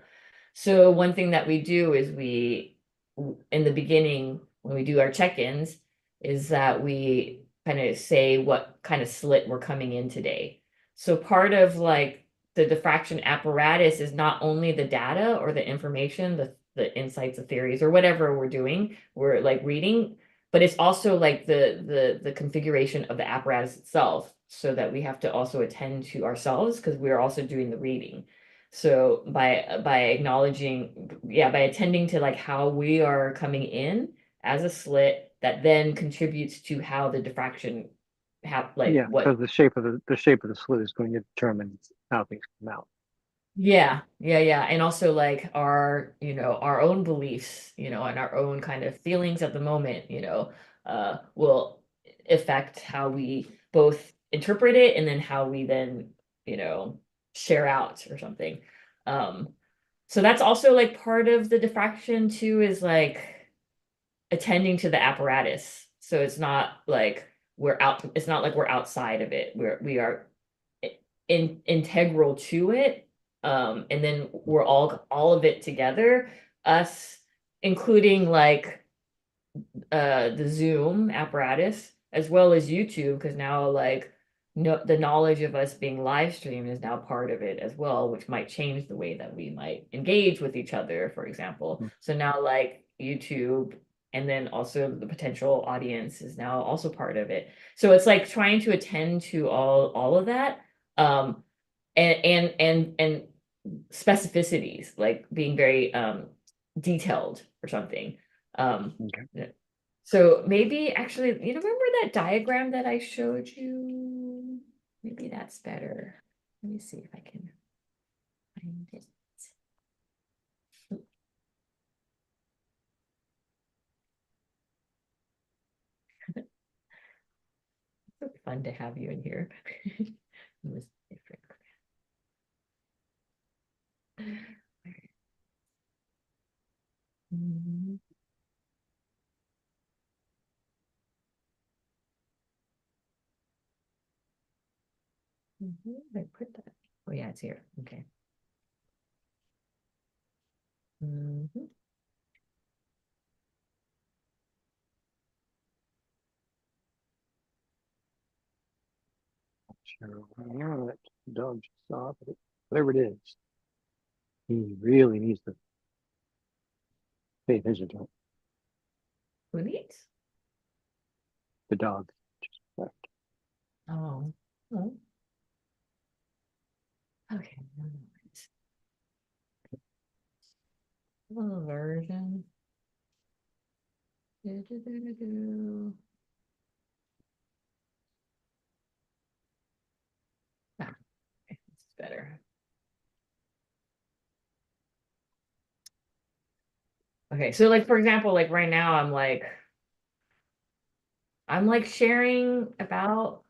So one thing that we do is in the beginning, when we do our check-ins, is that we kind of say what kind of slit we're coming in today. So part of like the diffraction apparatus is not only the data or the information, the insights, the theories, or whatever we're like reading, but it's also like the configuration of the apparatus itself, so that we have to also attend to ourselves because we're also doing the reading. So by acknowledging, yeah, by attending to like how we are coming in as a slit, that then contributes to how the diffraction like Yeah, what. because the shape of the slit is going to determine how things come out. Yeah. And also like our own beliefs, and our own kind of feelings at the moment, will affect how we both interpret it and then how we then, share out or something. Um, so that's also like part of the diffraction too, is like attending to the apparatus. So it's not like we're outside of it. We are integral to it. And then we're all of it together, us, including like the Zoom apparatus as well as YouTube, because now like no, the knowledge of us being live streamed is now part of it as well, which might change the way that we might engage with each other, for example. Mm. So now like YouTube and then also the potential audience is now also part of it. So it's like trying to attend to all of that, and specificities, like being very detailed or something. Okay. So maybe actually, you remember that diagram that I showed you? Maybe that's better. Let me see if I can find it. It's so fun to have you in here. It was different. Mhm. I put that. Oh yeah, it's here. Okay. Mhm. Sure. Yeah, that dog just saw it. Whatever it is, he really needs to pay attention to it. Who needs? The dog just left. Oh. Oh. Okay. Little version. Do. Ah, okay, this is better. Okay, so like for example, like right now I'm like sharing about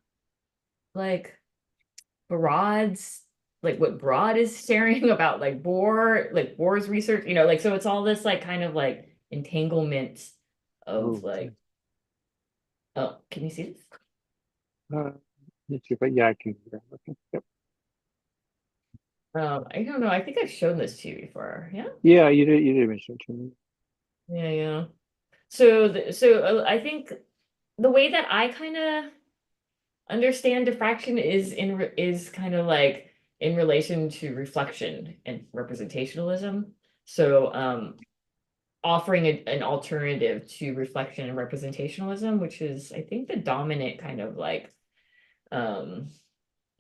like Broad's like what Broad is sharing about like Bohr's research, like so it's all this like kind of like entanglement of Oh, like, oh, can you see this? uh, let's see, but yeah, I can. Okay. Yep. I don't know. I think I've shown this to you before. Yeah. Yeah, you did. You did mention it to me. Yeah, yeah. So I think the way that I kind of understand diffraction is kind of like in relation to reflection and representationalism. So offering an alternative to reflection and representationalism, which is I think the dominant kind of like um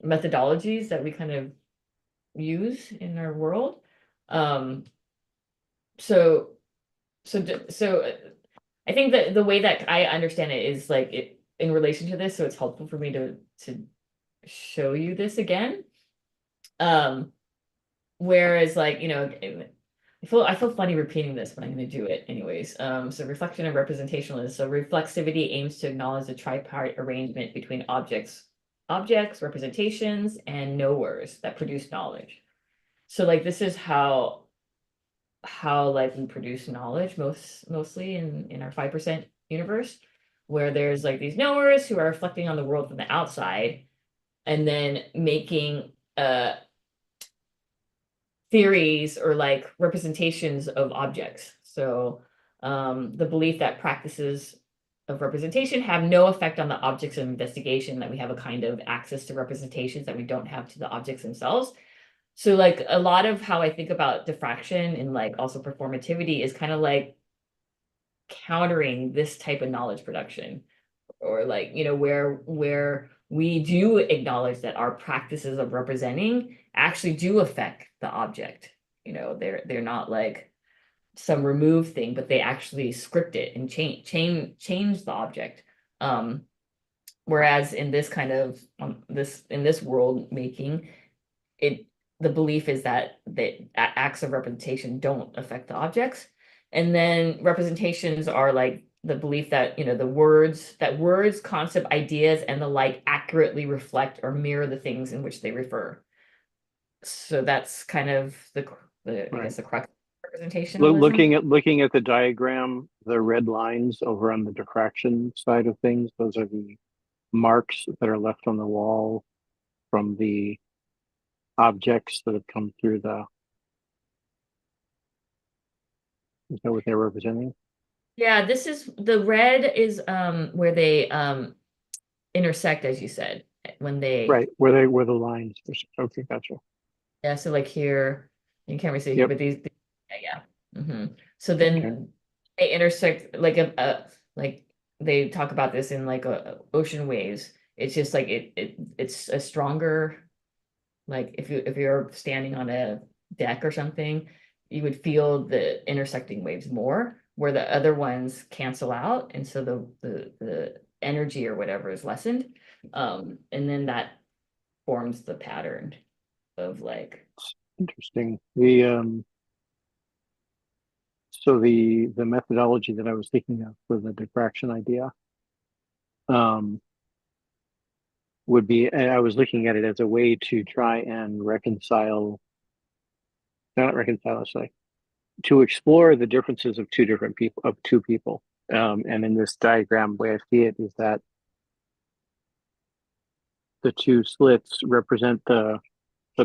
methodologies that we kind of use in our world. Um so so I think that the way that I understand it is like it in relation to this, so it's helpful for me to show you this again. Um, whereas like, I feel funny repeating this, but I'm going to do it anyways. So reflection and representationalism. So reflexivity aims to acknowledge the tripart arrangement between objects, representations, and knowers that produce knowledge. So like this is how like we produce knowledge mostly in our 5% universe, where there's like these knowers who are reflecting on the world from the outside and then making theories or like representations of objects. So the belief that practices of representation have no effect on the objects of investigation, that we have a kind of access to representations that we don't have to the objects themselves. So like a lot of how I think about diffraction and like also performativity is kind of like countering this type of knowledge production, or like, where we do acknowledge that our practices of representing actually do affect the object. They're not like some removed thing, but they actually script it and change the object. Whereas in this kind of in this world making, it the belief is that acts of representation don't affect the objects. And then representations are like the belief that, words, concept, ideas, and the like accurately reflect or mirror the things in which they refer. So that's kind of I Right. guess the crux of representationalism. Looking at the diagram, the red lines over on the diffraction side of things, those are the marks that are left on the wall from the objects that have come through the. Is that what they're representing? Yeah, this is the red is where they intersect, as you said, when they Right, where the lines. Okay, gotcha. yeah, so like here, you can't really see here, Yep. but these yeah, yeah. So Okay. then they intersect like like they talk about this in like ocean waves. It's just like it's a stronger, like if you're standing on a deck or something, you would feel the intersecting waves more, where the other ones cancel out, and so the energy or whatever is lessened. And then that forms the pattern of like, Interesting. The methodology that I was thinking of for the diffraction idea um, would be, I was looking at it as a way to try and reconcile, not reconcile, sorry, to explore the differences of two people. And in this diagram, the way I see it is that the two slits represent the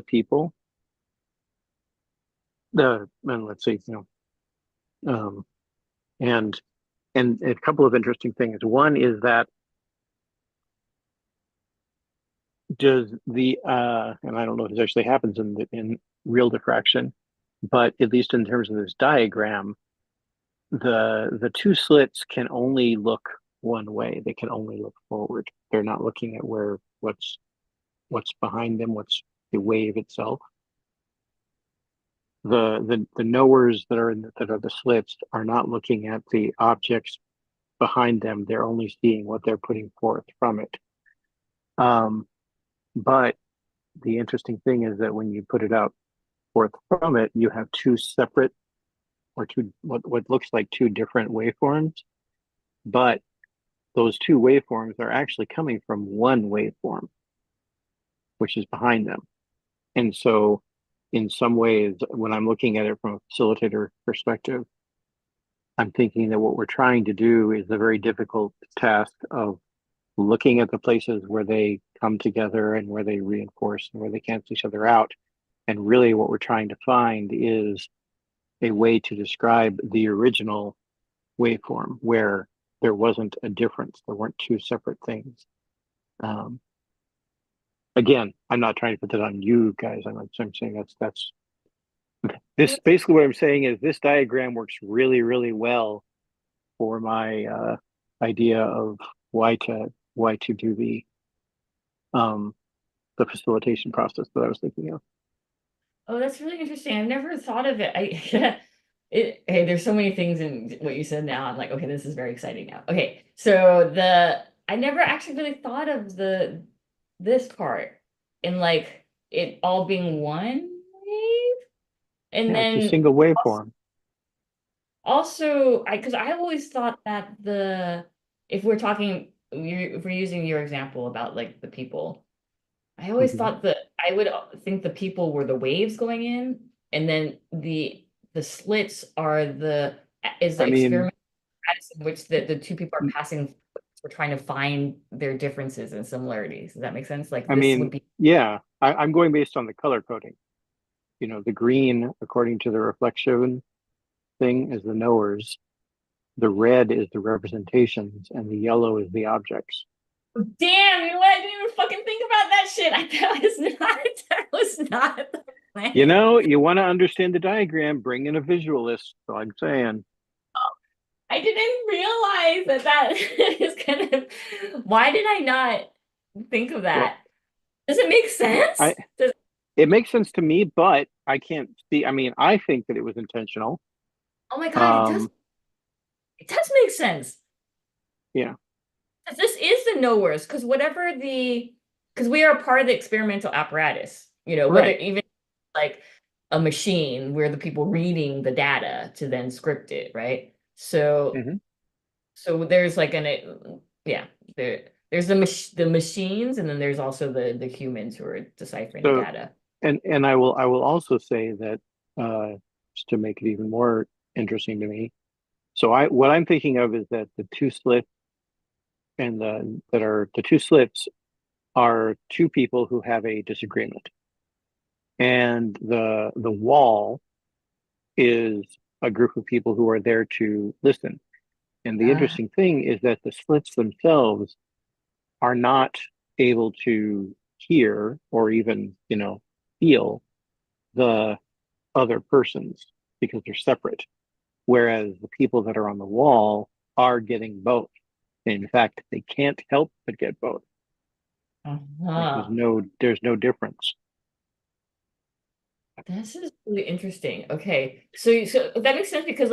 people. And let's see, um, and a couple of interesting things. One is that does the and I don't know if this actually happens in real diffraction, but at least in terms of this diagram, the two slits can only look one way. They can only look forward. They're not looking at what's behind them, what's the wave itself. The knowers that are the slits are not looking at the objects behind them. They're only seeing what they're putting forth from it. But the interesting thing is that when you put it out forth from it, you have two separate, or two what looks like two different waveforms, but those two waveforms are actually coming from one waveform, which is behind them. And so in some ways, when I'm looking at it from a facilitator perspective, I'm thinking that what we're trying to do is the very difficult task of looking at the places where they come together and where they reinforce and where they cancel each other out. And really what we're trying to find is a way to describe the original waveform where there wasn't a difference. There weren't two separate things. Again, I'm not trying to put that on you guys. I'm saying that's this basically what I'm saying is this diagram works really, really well for my idea of why to do the facilitation process that I was thinking of. oh, that's really interesting. I've never thought of it. Hey, there's so many things in what you said now. I'm like, okay, this is very exciting now. Okay, so I never actually really thought of this part in like it all being one wave. And Yeah, it's a then single waveform. also, because I always thought that if we're talking, if we're using your example about like the people, I always Mhm. thought that I would think the people were the waves going in, and then the slits are is the I mean, experiment in which the two people are passing. We're trying to find their differences and similarities. Does that make sense? Like this would be. yeah, I'm going based on the color coding. The green, according to the reflection thing, is the knowers. The red is the representations, and the yellow is the objects. Damn, you know what? I didn't even fucking think about that shit. That was not the plan. You want to understand the diagram, bring in a visualist. So I'm saying. I didn't realize that is kind of, why did I not think of Well, that? Does it make sense? it makes sense to me, but I can't see. I mean, I think that it was intentional. Oh my God, it does make sense. Yeah. This is the knowers, because because we are part of the experimental apparatus, whether Right. even like a machine, where the people reading the data to then script it, right? So Mhm. so there's like yeah, there's the machines, and then there's also the humans who are deciphering the So, data. and I will also say that just to make it even more interesting to me. So what I'm thinking of is that the two slits are two people who have a disagreement, and the wall is a group of people who are there to listen. And the Uh, interesting thing is that the slits themselves are not able to hear or even, feel the other persons because they're separate. whereas the people that are on the wall are getting both. In fact, they can't help but get both. Like there's no difference. This is really interesting. Okay. So that makes sense because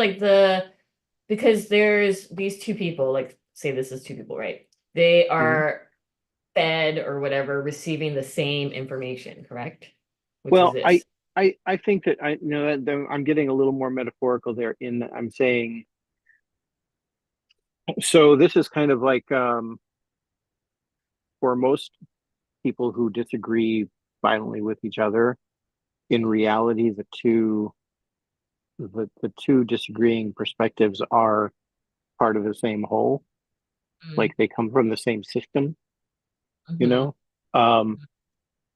because there's these two people, like say this is two people, right? They are fed or whatever, receiving the same information, correct? Which is Well, this. I think that that I'm getting a little more metaphorical there in that I'm saying, so this is kind of like for most people who disagree violently with each other, in reality the two disagreeing perspectives are part of the same whole. Like they come from the same system, you Mm-hmm. know?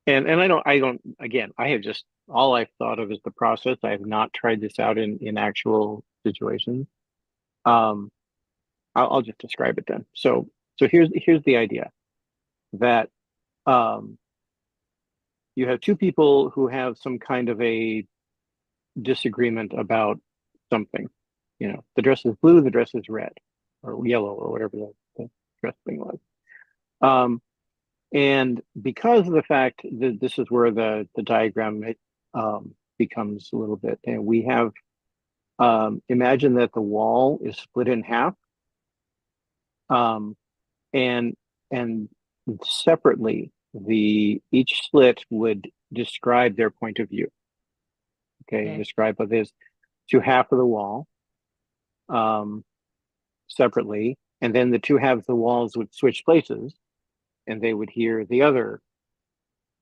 And I don't again, I have just all I've thought of is the process. I have not tried this out in actual situations. Um, I'll just describe it then. So here's the idea that um, you have two people who have some kind of a disagreement about something. You know, the dress is blue, the dress is red, or yellow, or whatever the dress thing was. And because of the fact that this is where the diagram becomes a little bit, and we have imagine that the wall is split in half, um, and and separately each slit would describe their point of view. Okay, Okay. describe what is to half of the wall um, separately, and then the two halves of the walls would switch places, and they would hear the other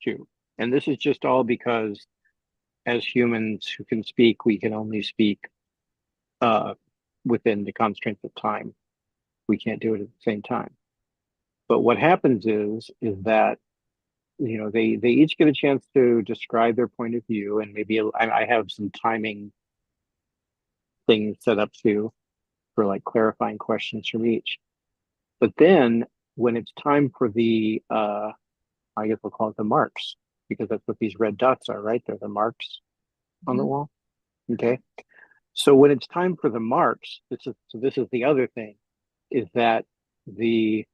two. And this is just all because as humans who can speak, we can only speak uh, within the constraints of time. We can't do it at the same time. But what happens is that they each get a chance to describe their point of view, and maybe I have some timing things set up too for like clarifying questions from each. But then when it's time for the I guess we'll call it the marks, because that's what these red dots are, right? They're the marks on the wall. Okay. So when it's time for the marks, this is the other thing, is that the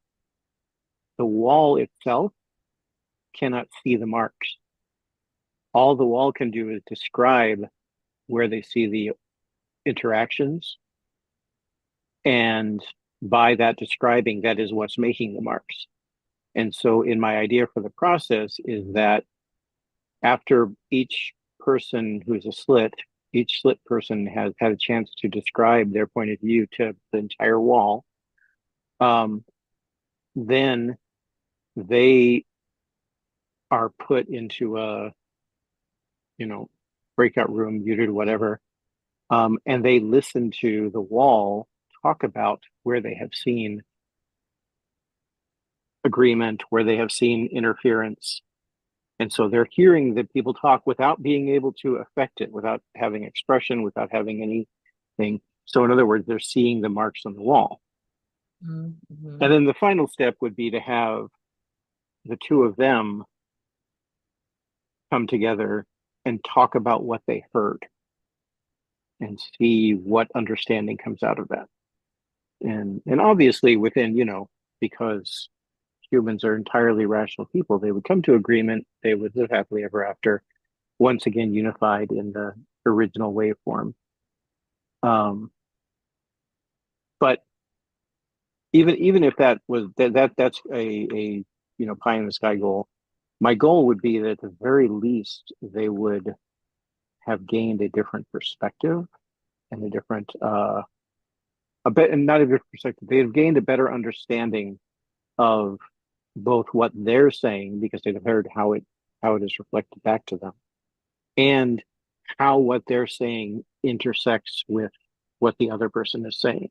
wall itself cannot see the marks. All the wall can do is describe where they see the interactions, and by that describing, that is what's making the marks. And so in my idea for the process is that after each person who's a slit, each slit person has had a chance to describe their point of view to the entire wall. Then they are put into a, breakout room, muted, whatever, and they listen to the wall talk about where they have seen agreement, where they have seen interference. And so they're hearing the people talk without being able to affect it, without having expression, without having anything. So in other words, they're seeing the marks on the wall. Mm-hmm. And then the final step would be to have the two of them come together and talk about what they heard and see what understanding comes out of that. And obviously within, because humans are entirely rational people, they would come to agreement, they would live happily ever after, once again unified in the original waveform. But even if that was that's a pie in the sky goal, my goal would be that at the very least they would have gained a different perspective and a different and not a different perspective. They've gained a better understanding of both what they're saying, because they've heard how it is reflected back to them, and how what they're saying intersects with what the other person is saying.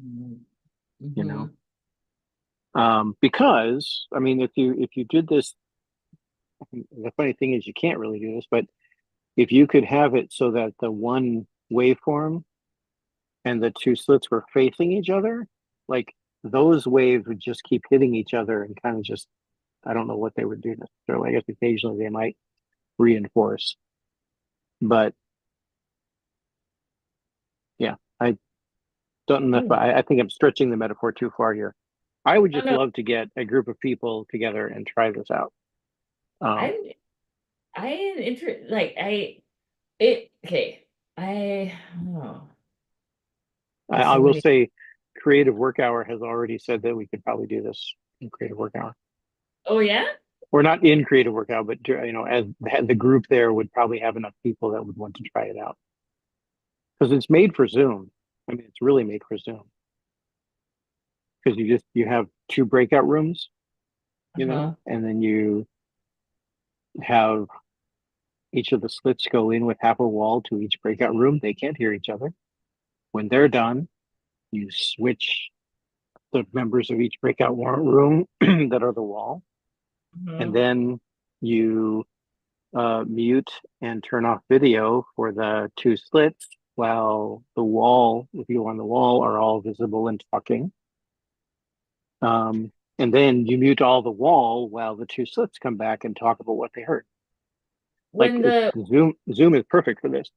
Mm-hmm. Because I mean, if you did this, the funny thing is you can't really do this, but if you could have it so that the one waveform and the two slits were facing each other, like those waves would just keep hitting each other and kind of just, I don't know what they would do necessarily. I guess occasionally they might reinforce, but Yeah, I don't know if I think I'm stretching the metaphor too far here. I would Oh just no, love to get a group of people together and try this out. Um, I'm I am like I it okay. Oh, there's I so will many. say, Creative Work Hour has already said that we could probably do this in Creative Work Hour, Oh yeah? or not in Creative Work Hour, but as the group there would probably have enough people that would want to try it out because it's made for Zoom. I mean, it's really made for Zoom because you have two breakout rooms, Uh-huh. and then you have each of the slits go in with half a wall to each breakout room. They can't hear each other. When they're done, you switch the members of each breakout room that are the wall, and Mhm. then you mute and turn off video for the two slits while the wall, if you on the wall, are all visible and talking. And then you mute all the wall while the two slits come back and talk about what they heard. Like When the Zoom is perfect for this.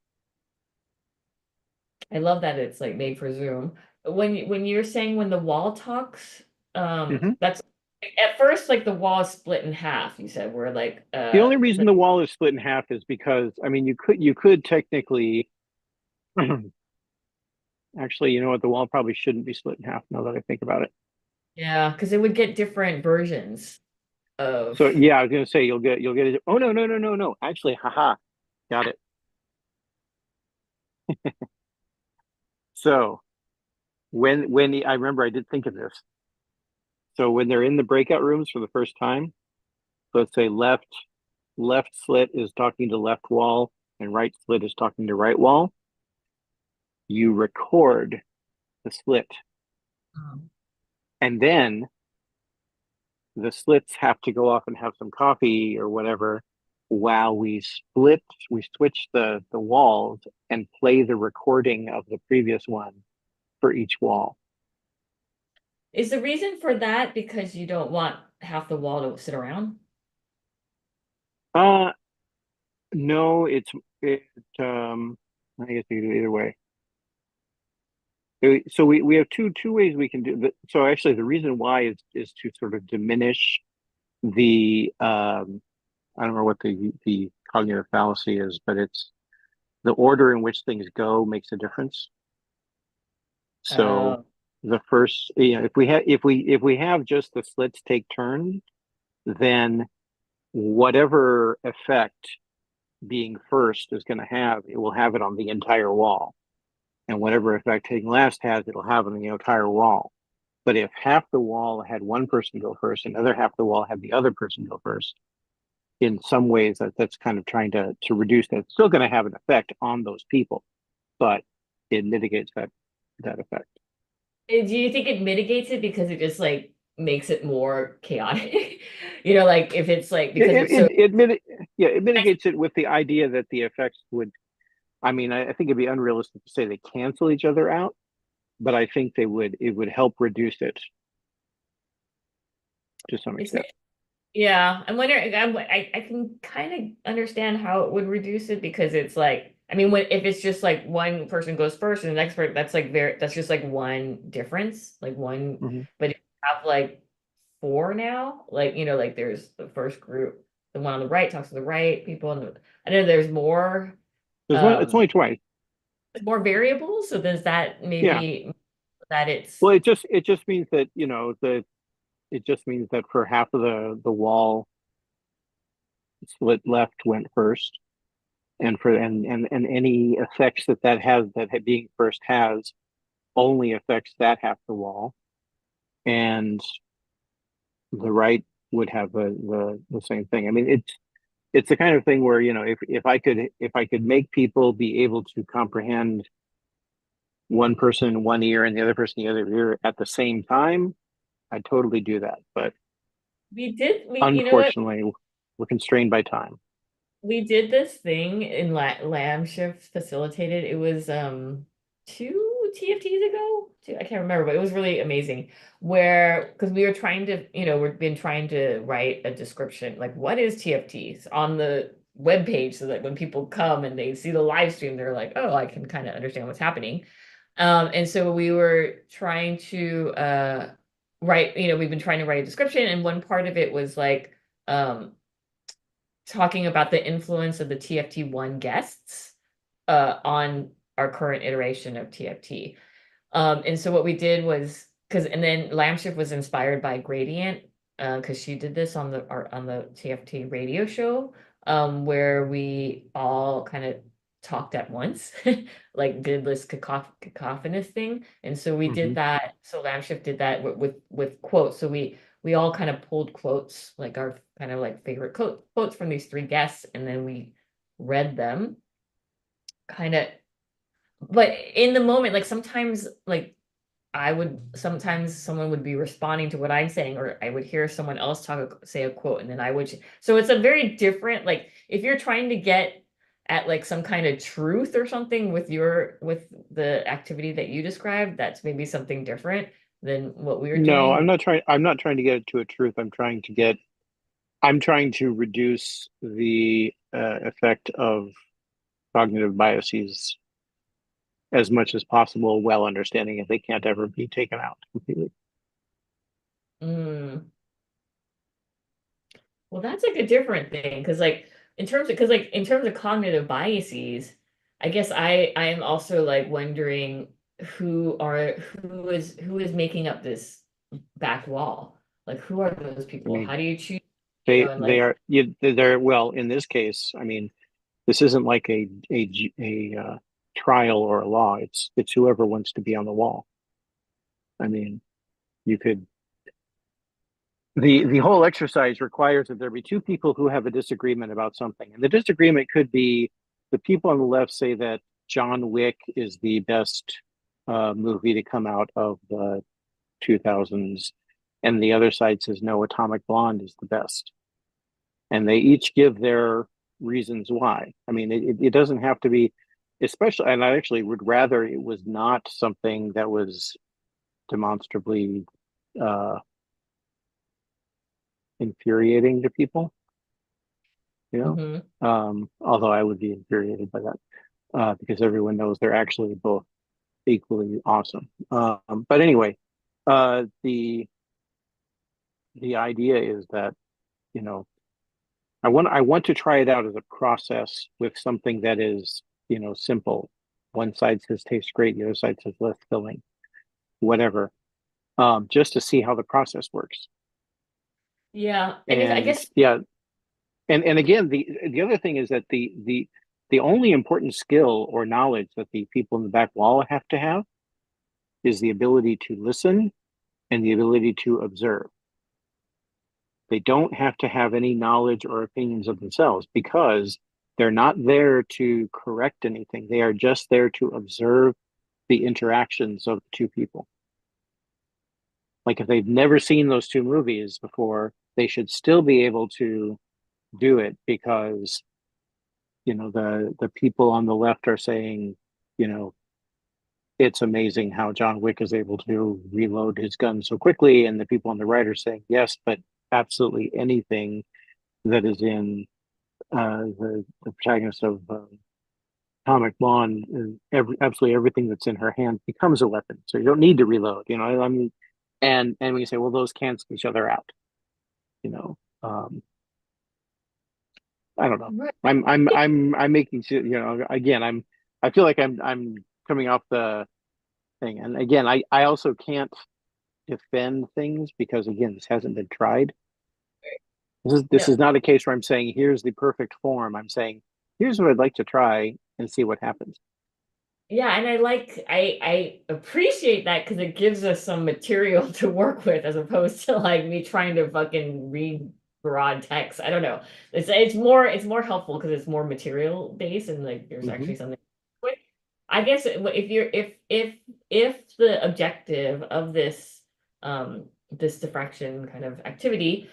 I love that it's like made for Zoom. When you're saying when the wall talks, Mm-hmm. that's at first like the wall is split in half, you said, where like The only reason the wall is split in half is because I mean you could technically actually, you know what, the wall probably shouldn't be split in half now that I think about it. yeah, because it would get different versions of So yeah, I was gonna say you'll get it. Oh no. Actually, haha, got it. So I remember I did think of this. So when they're in the breakout rooms for the first time, let's say left slit is talking to left wall and right slit is talking to right wall, you record the slit. um, And then the slits have to go off and have some coffee or whatever while we switch the walls and play the recording of the previous one for each wall. is the reason for that because you don't want half the wall to sit around? Uh no, it I guess you can do it either way. So we have two ways we can do that. So actually the reason why is to sort of diminish the I don't know what the cognitive fallacy is, but it's the order in which things go makes a difference. So Uh, the first, if we have just the slits take turns, then whatever effect being first is going to have, it will have it on the entire wall. And whatever effect taking last has, it'll have it on the entire wall. But if half the wall had one person go first, and the other half of the wall had the other person go first, in some ways that's kind of trying to reduce that. It's still going to have an effect on those people, but it mitigates that effect. do you think it mitigates it because it just like makes it more chaotic? Like if it's like because it's so It mitigates it with the idea that the effects would. I mean, I think it'd be unrealistic to say they cancel each other out, but I think they would. It would help reduce it to some it's extent. yeah, I'm wondering. I can kind of understand how it would reduce it because it's like I mean, when if it's just like one person goes first and the next person, that's just like one difference, like one. Mm-hmm. But if you have like four now, like like there's the first group, the one on the right talks to the right people, and I know there's more, It's um, only twice. more variables. So does that Yeah. maybe that it's Well, it just means that it just means that for half of the wall, split left went first, and any effects that has being first has only affects that half the wall, and the right would have the same thing. I mean, it's the kind of thing where if I could make people be able to comprehend one person in one ear and the other person in the other ear at the same time, I'd totally do that. But we you know what unfortunately, we're constrained by time. we did this thing in Lamb Shift facilitated. It was two TFTs ago. Two, I can't remember, but it was really amazing. Where because we were trying to, we've been trying to write a description, like what is TFTs on the web page so that when people come and they see the live stream, they're like, oh, I can kind of understand what's happening. And so we were trying to write, we've been trying to write a description, and one part of it was like talking about the influence of the TFT1 guests on our current iteration of TFT. And so what we did was, and then Lamshift was inspired by Gradient, because she did this on the TFT radio show, where we all kind of talked at once, like did this cacophonous thing. And so we did that. So Lamshift did that with quotes. So we all kind of pulled quotes, like our kind of like favorite quotes from these three guests, and then we read them kind of. But in the moment, like sometimes, like sometimes someone would be responding to what I'm saying, or I would hear someone else say a quote, and then I would. So it's a very different, like if you're trying to get at like some kind of truth or something with the activity that you described, that's maybe something different than what we were No, doing. I'm not trying to get to a truth. I'm trying to reduce the effect of cognitive biases as much as possible, while understanding if they can't ever be taken out completely. Mm. Well, that's like a different thing, because like in terms of cognitive biases, I guess I am also like wondering who is making up this back wall? Like who are those I people? mean, How do you choose, and they like are they're well, in this case, I mean, this isn't like a trial or a law. It's whoever wants to be on the wall. I mean, you could the whole exercise requires that there be two people who have a disagreement about something, and the disagreement could be the people on the left say that John Wick is the best movie to come out of the 2000s, and the other side says no, Atomic Blonde is the best, and they each give their reasons why. I mean, it doesn't have to be, especially, and I actually would rather it was not something that was demonstrably uh, infuriating to people, you know. mhm. Although I would be infuriated by that because everyone knows they're actually both equally awesome. But anyway, the idea is that, you know, I want to try it out as a process with something that is, you know, simple. One side says tastes great, the other side says less filling, whatever, just to see how the process works. Yeah, I And guess yeah, and again, the other thing is that the only important skill or knowledge that the people in the back wall have to have is the ability to listen and the ability to observe. They don't have to have any knowledge or opinions of themselves, because they're not there to correct anything. They are just there to observe the interactions of the two people. Like if they've never seen those two movies before, they should still be able to do it, because, you know, the people on the left are saying, you know, it's amazing how John Wick is able to reload his gun so quickly, and the people on the right are saying, yes, but absolutely anything that is in the protagonist of Atomic Blonde, absolutely everything that's in her hand becomes a weapon. So you don't need to reload. You know, I mean, and we say, well, those cancel each other out. You know, I don't know. right. I'm making sure. You know, again, I feel like I'm coming off the thing, and again, I also can't defend things because again, this hasn't been tried. This No, is not a case where I'm saying here's the perfect form. I'm saying here's what I'd like to try and see what happens. yeah, and I appreciate that, because it gives us some material to work with, as opposed to like me trying to fucking read broad text. I don't know. It's more helpful because it's more material based, and like there's Hmm. actually something with. I guess if you're if the objective of this diffraction kind of activity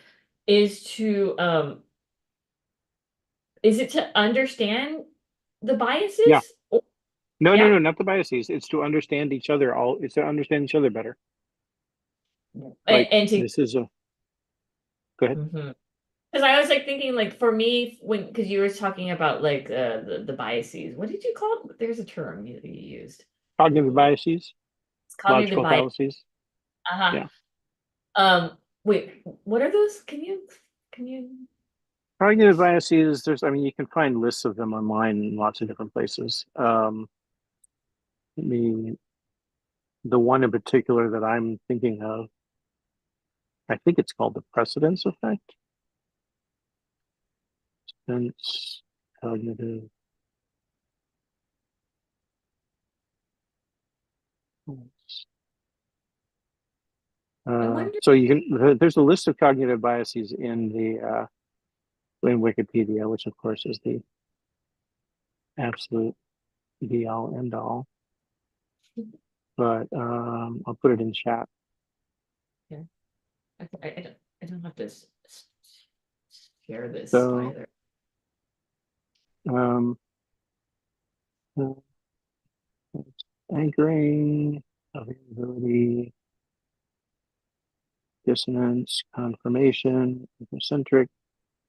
is to understand the Yeah. biases? No, no, Yeah. no, not the biases. It's to understand each other. It's to understand each other better. Like And to this is a. Go ahead. mhm. Because I was like thinking, like for me, because you were talking about like the biases. What did you call it? There's a term you used. Cognitive biases, It's cognitive logical bias. fallacies. Uh-huh. Yeah. Wait, what are those? Can you Cognitive biases, I mean, you can find lists of them online in lots of different places. I mean, the one in particular that I'm thinking of, I think it's called the precedence effect. Sense, cognitive. I wonder. So you can, there's a list of cognitive biases in in Wikipedia, which of course is the absolute be all end all. But I'll put it in chat. Yeah. I don't have to share this So either. um, anchoring, availability, dissonance, confirmation, egocentric,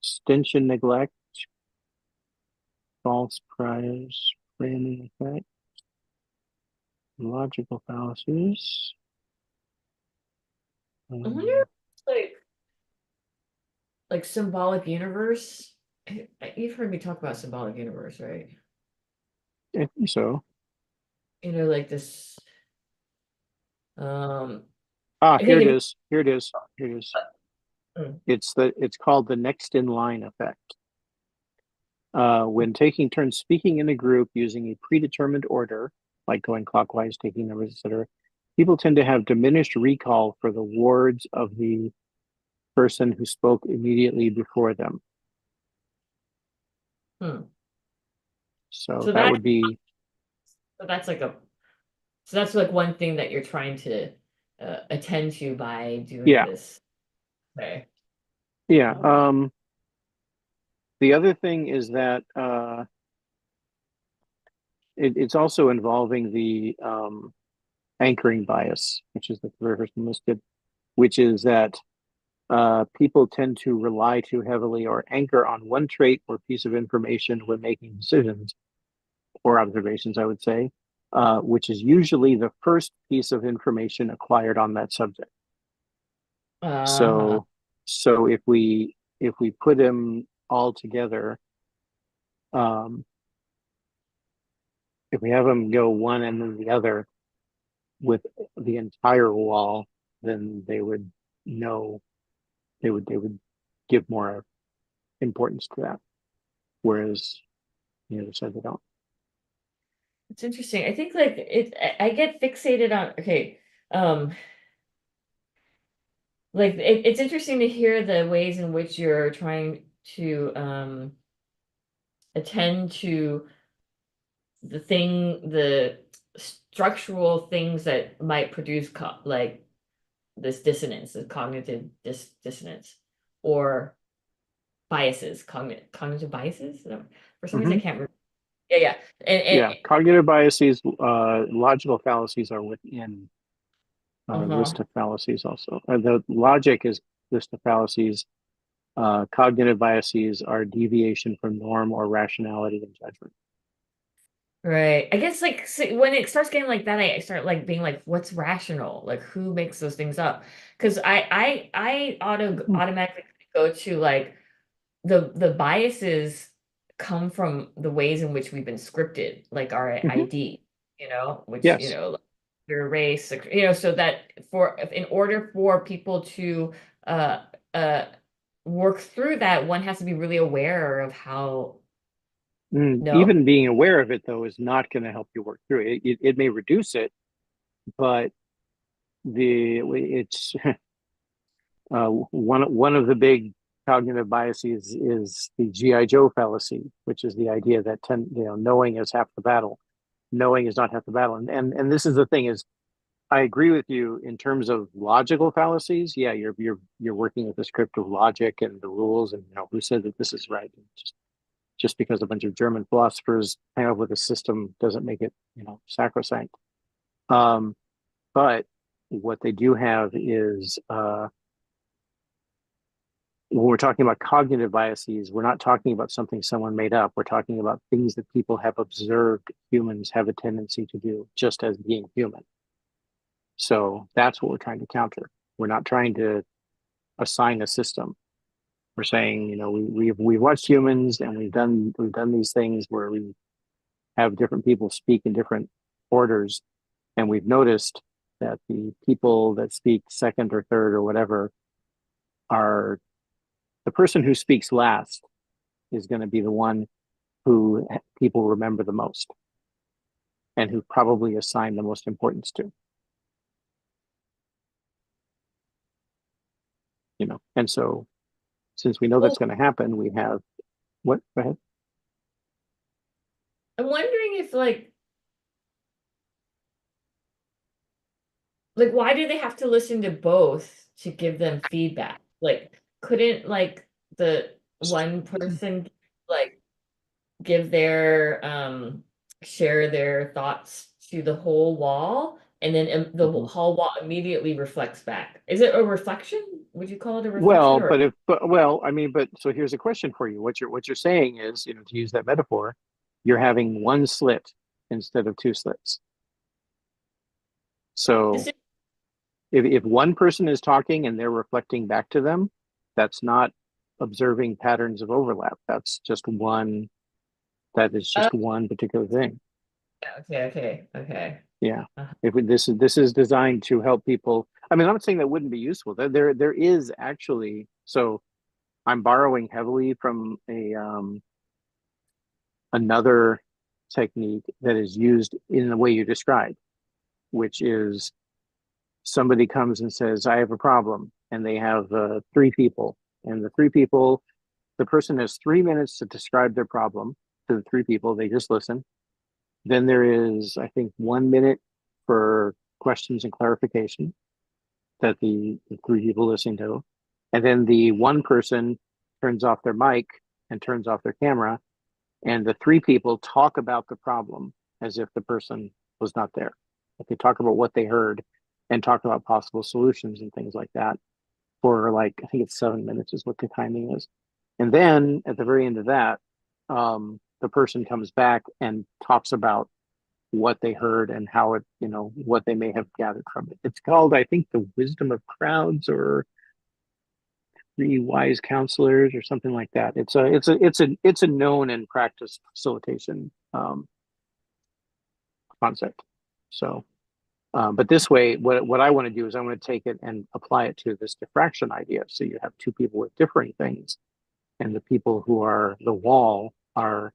extension neglect, false priors, framing effect, logical fallacies. I wonder if it's like symbolic universe. You've heard me talk about symbolic universe, right? I think so. You know, like this. Um, Ah, I here think it if is. Here it is. Here it is. mm, It's called the next in line effect. When taking turns speaking in a group using a predetermined order, like going clockwise, taking numbers, etc., people tend to have diminished recall for the words of the person who spoke immediately before them. hmm. So So that would be, that's like a so that's like one thing that you're trying to attend to by doing yeah, this. Okay. yeah. Okay. The other thing is that it's also involving the anchoring bias, which is the very first one listed, which is that people tend to rely too heavily or anchor on one trait or piece of information when making decisions or observations, I would say, which is usually the first piece of information acquired on that subject. Uh-huh. So if we put them all together, um, if we have them go one and then the other with the entire wall, then they would know they would give more importance to that. Whereas the other side they don't. It's interesting. I think like I get fixated on okay. Um like it's interesting to hear the ways in which you're trying to attend to the structural things that might produce like this dissonance, this cognitive dissonance, or biases, cognitive biases. For some reason, I Mm-hmm. can't remember. Yeah, yeah, Yeah, and cognitive biases, logical fallacies are within uh-huh. list of fallacies also. The logic is list of fallacies. Cognitive biases are deviation from norm or rationality and judgment. Right. I guess like when it starts getting like that, I start like being like, what's rational? Like who makes those things up? Because I automatically go to like the biases come from the ways in which we've been scripted, like our Mm-hmm. ID, which Yes. like, your race, so that in order for people to uh uh work through that, one has to be really aware of how no. Even being aware of it, though, is not going to help you work through it. It may reduce it, but it's one of the big cognitive biases is the GI Joe fallacy, which is the idea that knowing is half the battle. Knowing is not half the battle, and this is the thing is I agree with you in terms of logical fallacies. Yeah, you're working with the script of logic and the rules, and who said that this is right. Just because a bunch of German philosophers came up with a system doesn't make it sacrosanct. Um, but what they do have is when we're talking about cognitive biases, we're not talking about something someone made up. We're talking about things that people have observed humans have a tendency to do just as being human. So that's what we're trying to counter. We're not trying to assign a system. We're saying, we've watched humans and we've done these things where we have different people speak in different orders, and we've noticed that the people that speak second or third or whatever are the person who speaks last is going to be the one who people remember the most and who probably assign the most importance to. And so since we know that's going to happen, we have what? Go ahead. I'm wondering if like why do they have to listen to both to give them feedback? Like, couldn't like the one person like give their share their thoughts to the whole wall, and then the whole wall immediately reflects back? Is it a reflection? Would you call it a reflection? But so here's a question for you. What you're saying is, to use that metaphor, you're having one slit instead of two slits. So if one person is talking and they're reflecting back to them, that's not observing patterns of overlap. That's just one. That is just one particular thing. Okay. Yeah. This is designed to help people. I mean, I'm not saying that wouldn't be useful. There is actually. So I'm borrowing heavily from another technique that is used in the way you described, which is somebody comes and says, I have a problem, and they have three people, and the person has 3 minutes to describe their problem to the three people. They just listen. Then there is, I think, 1 minute for questions and clarification that the three people listen to. And then the one person turns off their mic and turns off their camera, and the three people talk about the problem as if the person was not there. They talk about what they heard and talk about possible solutions and things like that for I think it's 7 minutes is what the timing is. And then at the very end of that, the person comes back and talks about what they heard and how it, what they may have gathered from it. It's called, I think, the wisdom of crowds or three wise counselors or something like that. It's a known and practiced facilitation concept. So, but this way, what I want to do is I want to take it and apply it to this diffraction idea. So you have two people with differing things, and the people who are the wall are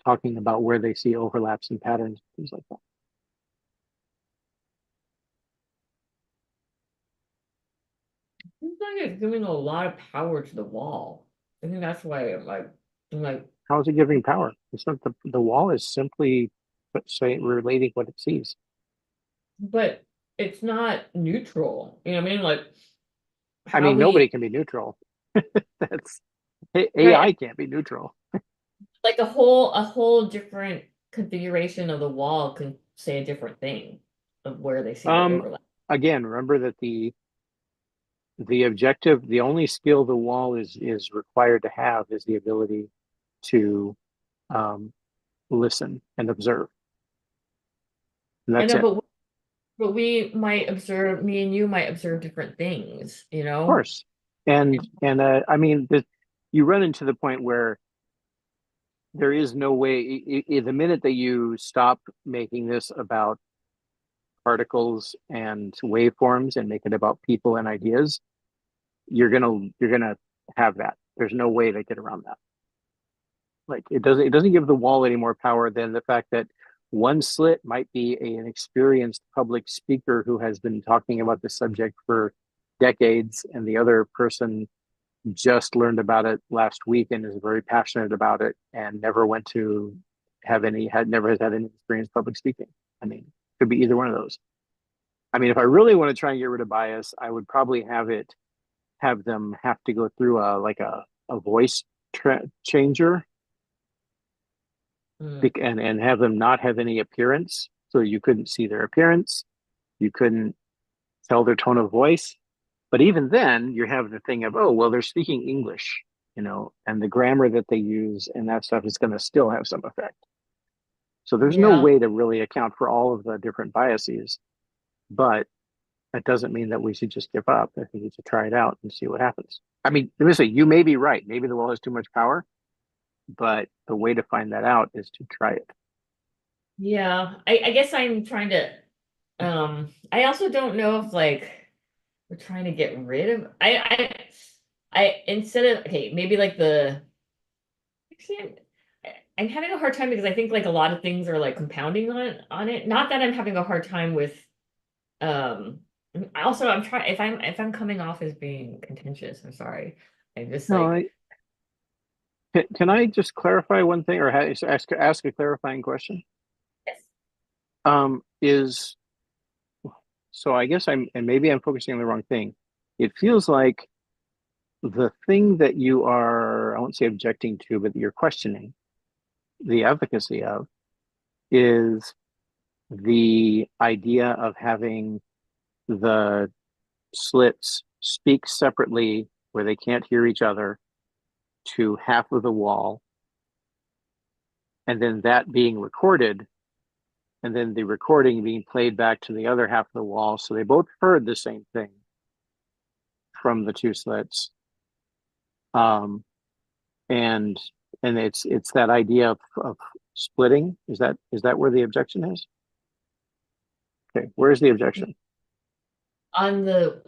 talking about where they see overlaps and patterns, things like that. Seems like it's giving a lot of power to the wall. I think that's why I'm like, how is it giving power? It's not the wall is simply relating what it sees. but it's not neutral. You know what I mean? Like, I mean, nobody can be neutral. That's AI right. Can't be neutral. Like a whole different configuration of the wall can say a different thing of where they see the overlap. Again, remember that the objective, the only skill the wall is required to have is the ability to listen and observe. And that's it. But we might observe, me and you might observe different things, Of course. And I mean, you run into the point where there is no way, the minute that you stop making this about particles and waveforms and make it about people and ideas, you're gonna have that. There's no way to get around that. Like it doesn't give the wall any more power than the fact that one slit might be an experienced public speaker who has been talking about the subject for decades, and the other person just learned about it last week and is very passionate about it and never went to never has had any experience public speaking. I mean, it could be either one of those. I mean, if I really want to try and get rid of bias, I would probably have them have to go through a voice changer, and have them not have any appearance, so you couldn't see their appearance, you couldn't tell their tone of voice, But even then, you have the thing of, oh, well, they're speaking English, and the grammar that they use and that stuff is going to still have some effect. So there's no Yeah. way to really account for all of the different biases, but that doesn't mean that we should just give up. I think we should try it out and see what happens. I mean, let me say, you may be right. Maybe the wall has too much power, but the way to find that out is to try it. Yeah. I guess I'm trying to I also don't know if like we're trying to get rid of instead of okay, maybe like the actually I'm having a hard time because I think like a lot of things are like compounding on it. Not that I'm having a hard time with um also I'm trying if I'm coming off as being contentious, I'm sorry. I just No, like can I just clarify one thing or ask a clarifying question? yes. Is so I guess and maybe I'm focusing on the wrong thing. It feels like the thing that you are, I won't say objecting to, but you're questioning the efficacy of is the idea of having the slits speak separately where they can't hear each other to half of the wall, and then that being recorded, and then the recording being played back to the other half of the wall. So they both heard the same thing from the two slits. And it's that idea of splitting. Is that where the objection is? Okay, where's the objection? On the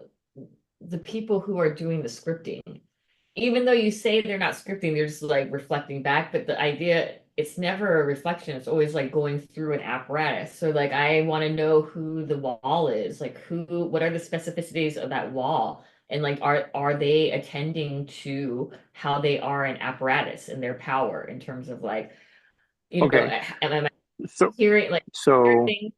people who are doing the scripting, even though you say they're not scripting, they're just like reflecting back, but the idea, it's never a reflection, it's always like going through an apparatus. So like I want to know who the wall is, like what are the specificities of that wall? And like are they attending to how they are an apparatus and their power in terms of like, Okay, am I so hearing like so things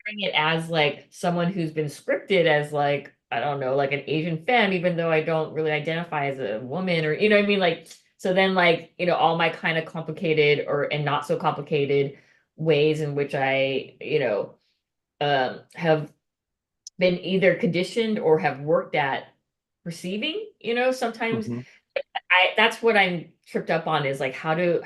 it as like someone who's been scripted as like I don't know like an Asian femme even though I don't really identify as a woman or what I mean like so then like all my kind of complicated or and not so complicated ways in which I have been either conditioned or have worked at perceiving sometimes mhm. that's what I'm tripped up on is like how do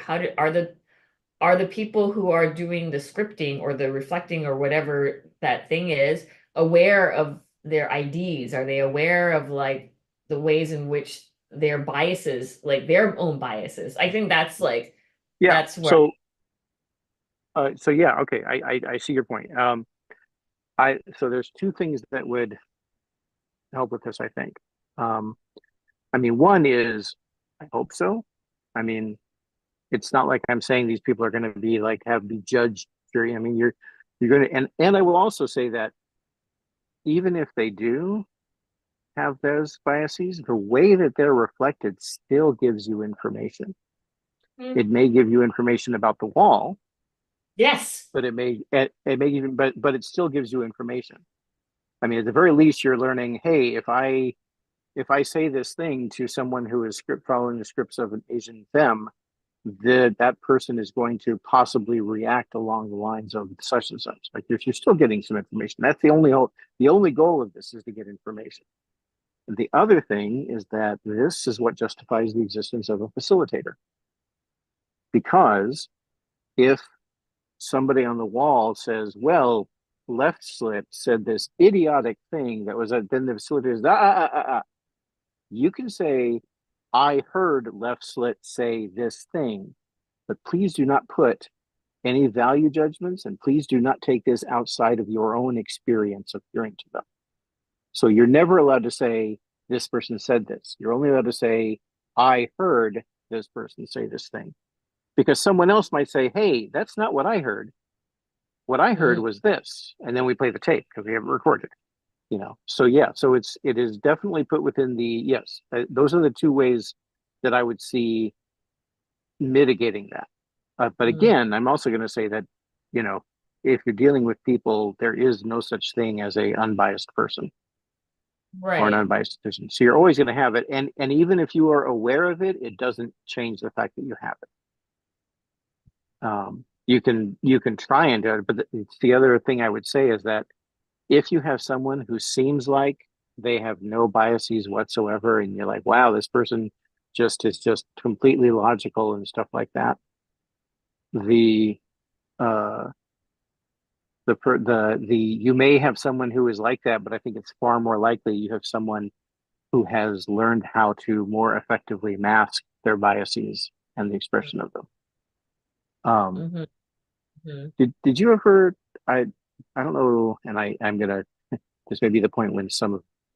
are the people who are doing the scripting or the reflecting or whatever that thing is aware of their IDs? Are they aware of like the ways in which their biases, like their own biases? I think that's like Yeah. that's where So yeah, okay, I see your point. So there's two things that would help with this, I think. Um, I mean, one is I hope so. I mean, it's not like I'm saying these people are going to be like be judged jury. I mean, you're going to and I will also say that even if they do have those biases, the way that they're reflected still gives you information. Hmm. It may give you information about the wall, Yes. but it may even but it still gives you information. I mean, at the very least, you're learning. Hey, if I say this thing to someone who is following the scripts of an Asian femme, that person is going to possibly react along the lines of such and such. Like you're still getting some information. That's the only goal of this is to get information. And the other thing is that this is what justifies the existence of a facilitator. Because if somebody on the wall says, well, left slit said this idiotic thing that was then the facilitator is you can say, I heard left slit say this thing, but please do not put any value judgments and please do not take this outside of your own experience of hearing to them. So you're never allowed to say, this person said this. You're only allowed to say, I heard this person say this thing. Because someone else might say, hey, that's not what I heard. What I heard Mm, was this. And then we play the tape because we haven't recorded. So yeah, so it is definitely put within the yes, those are the two ways that I would see mitigating that. But mm, again, I'm also going to say that you know if you're dealing with people, there is no such thing as a unbiased person or an right. unbiased decision. So you're always going to have it, and even if you are aware of it, it doesn't change the fact that you have it. You can try and do it, but it's the other thing I would say is that if you have someone who seems like they have no biases whatsoever, and you're like, wow, this person is just completely logical and stuff like that. The uh you may have someone who is like that, but I think it's far more likely you have someone who has learned how to more effectively mask their biases and the expression of them. Mm-hmm. Mm-hmm. Did you ever, I don't know, and I'm gonna, this may be the point when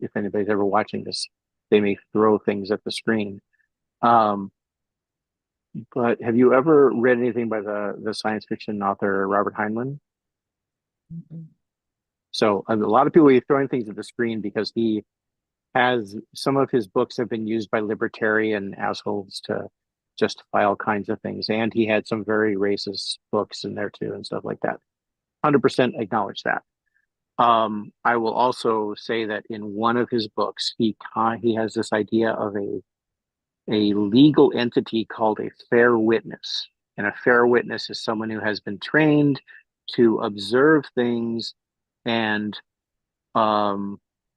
if anybody's ever watching this, they may throw things at the screen. But have you ever read anything by the science fiction author Robert Heinlein? Mm-hmm. So a lot of people are throwing things at the screen because he has some of his books have been used by libertarian assholes to justify all kinds of things, and he had some very racist books in there too and stuff like that. 100% acknowledge that. I will also say that in one of his books, he has this idea of a legal entity called a fair witness, and a fair witness is someone who has been trained to observe things and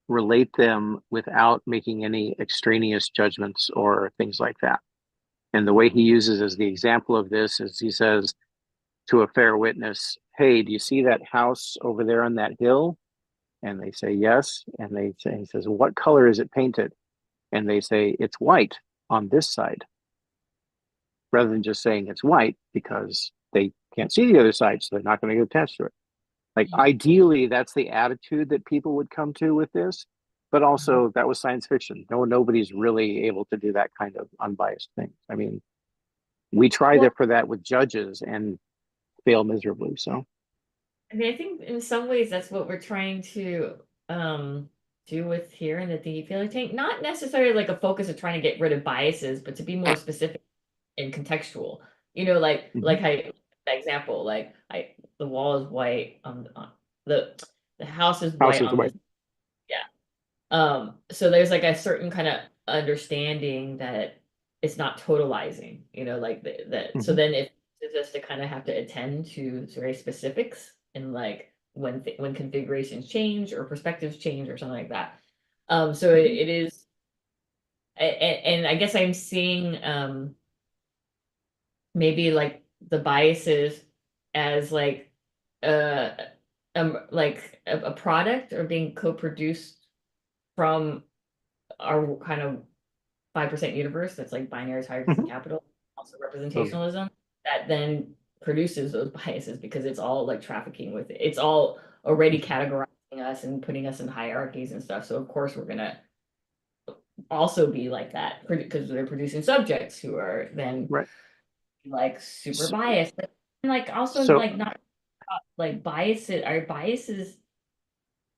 relate them without making any extraneous judgments or things like that. And the way he uses as the example of this is he says to a fair witness, "Hey, do you see that house over there on that hill?" And they say yes. And he says, "What color is it painted?" And they say, "It's white on this side." Rather than just saying it's white because they can't see the other side, so they're not going to get attached to it. Like ideally, that's the attitude that people would come to with this, but also that was science fiction. Nobody's really able to do that kind of unbiased thing. I mean, we try for that with judges and fail miserably. So, I mean, I think in some ways that's what we're trying to do with here in the Thinky Feely Tank. Not necessarily like a focus of trying to get rid of biases, but to be more specific and contextual. Like how that example, the wall is white on the house is house white is on white. this. Yeah. So there's like a certain kind of understanding that it's not totalizing, like that. So then it's just to kind of have to attend to very specifics and like when configurations change or perspectives change or something like that. So it is, and I guess I'm seeing maybe like the biases as uh like a product or being co-produced from our kind of 5% universe that's like binaries, hierarchies, and capital, also Totally. representationalism, that then produces those biases because it's all like trafficking with it. It's all already categorizing us and putting us in hierarchies and stuff. So of course we're gonna also be like that because they're producing subjects who are then Right. like super biased. And like also So like not like biases,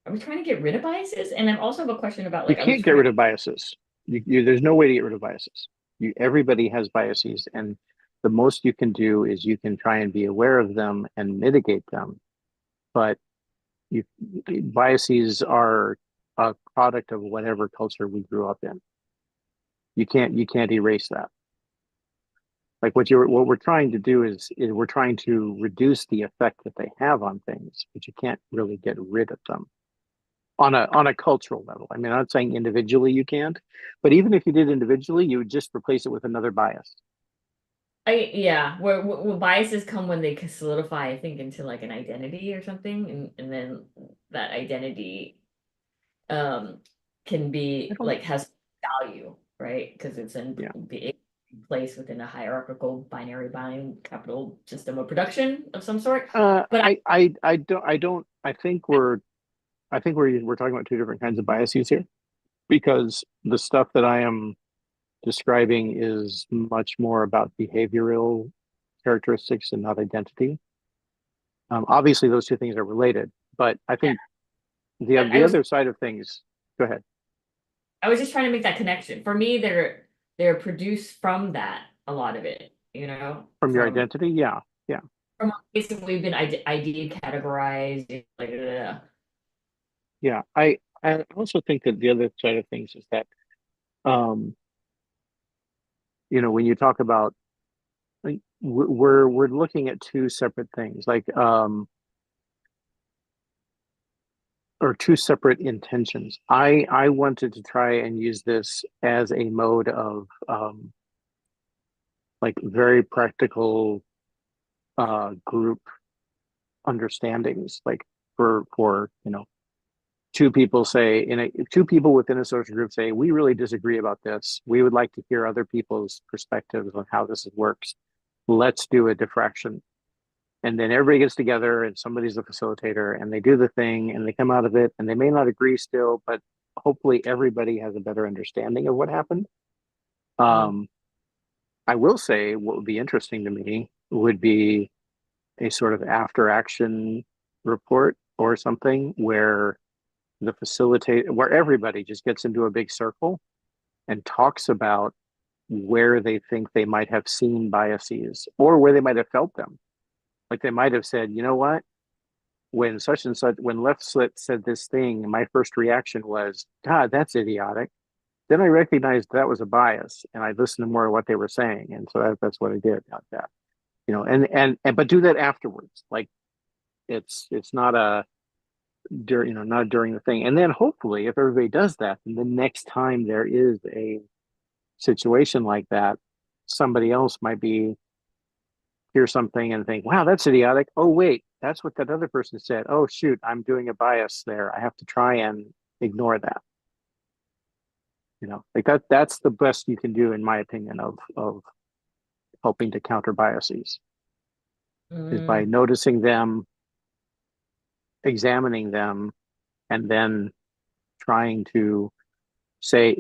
are we trying to get rid of biases? And I also have a question about you like, are we can't get trying? rid of biases. There's no way to get rid of biases. Everybody has biases, and the most you can do is you can try and be aware of them and mitigate them. But you, biases are a product of whatever culture we grew up in. You can't erase that. Like what we're trying to do is we're trying to reduce the effect that they have on things, but you can't really get rid of them on a cultural level. I mean, I'm not saying individually you can't, but even if you did individually, you would just replace it with another bias. Yeah, where biases come when they can solidify, I think, into like an identity or something, and then that identity um can I be don't. like has value, right? Because it's in Yeah. the place within a hierarchical binary bound capital system of production of some sort. But I think we're talking about two different kinds of biases here, because the stuff that I am describing is much more about behavioral characteristics and not identity. Obviously, those two things are related, but I think the other side of things. Go ahead. I was just trying to make that connection. For me, they're produced from that, a lot of it, From your identity, yeah, yeah, from basically we've been ID categorized, like yeah. I also think that the other side of things is that um, when you talk about, like, we're looking at two separate things. Like or two separate intentions. I wanted to try and use this as a mode of like very practical group understandings, like for two people say two people within a social group say, we really disagree about this, we would like to hear other people's perspectives on how this works, let's do a diffraction. And then everybody gets together and somebody's the facilitator and they do the thing and they come out of it and they may not agree still, but hopefully everybody has a better understanding of what happened. I will say what would be interesting to me would be a sort of after action report or something where where everybody just gets into a big circle and talks about where they think they might have seen biases or where they might have felt them. Like they might have said, you know what, when such and such, when left slit said this thing, my first reaction was, God, that's idiotic. Then I recognized that was a bias and I listened to more of what they were saying. And so that's what I did like that, but do that afterwards. Like it's not not during the thing. And then hopefully if everybody does that, then the next time there is a situation like that, somebody else might hear something and think, wow, that's idiotic. Oh, wait, that's what that other person said. Oh, shoot, I'm doing a bias there. I have to try and ignore that. Like that's the best you can do, in my opinion, of helping to counter biases is by noticing them, examining them, and then trying to say,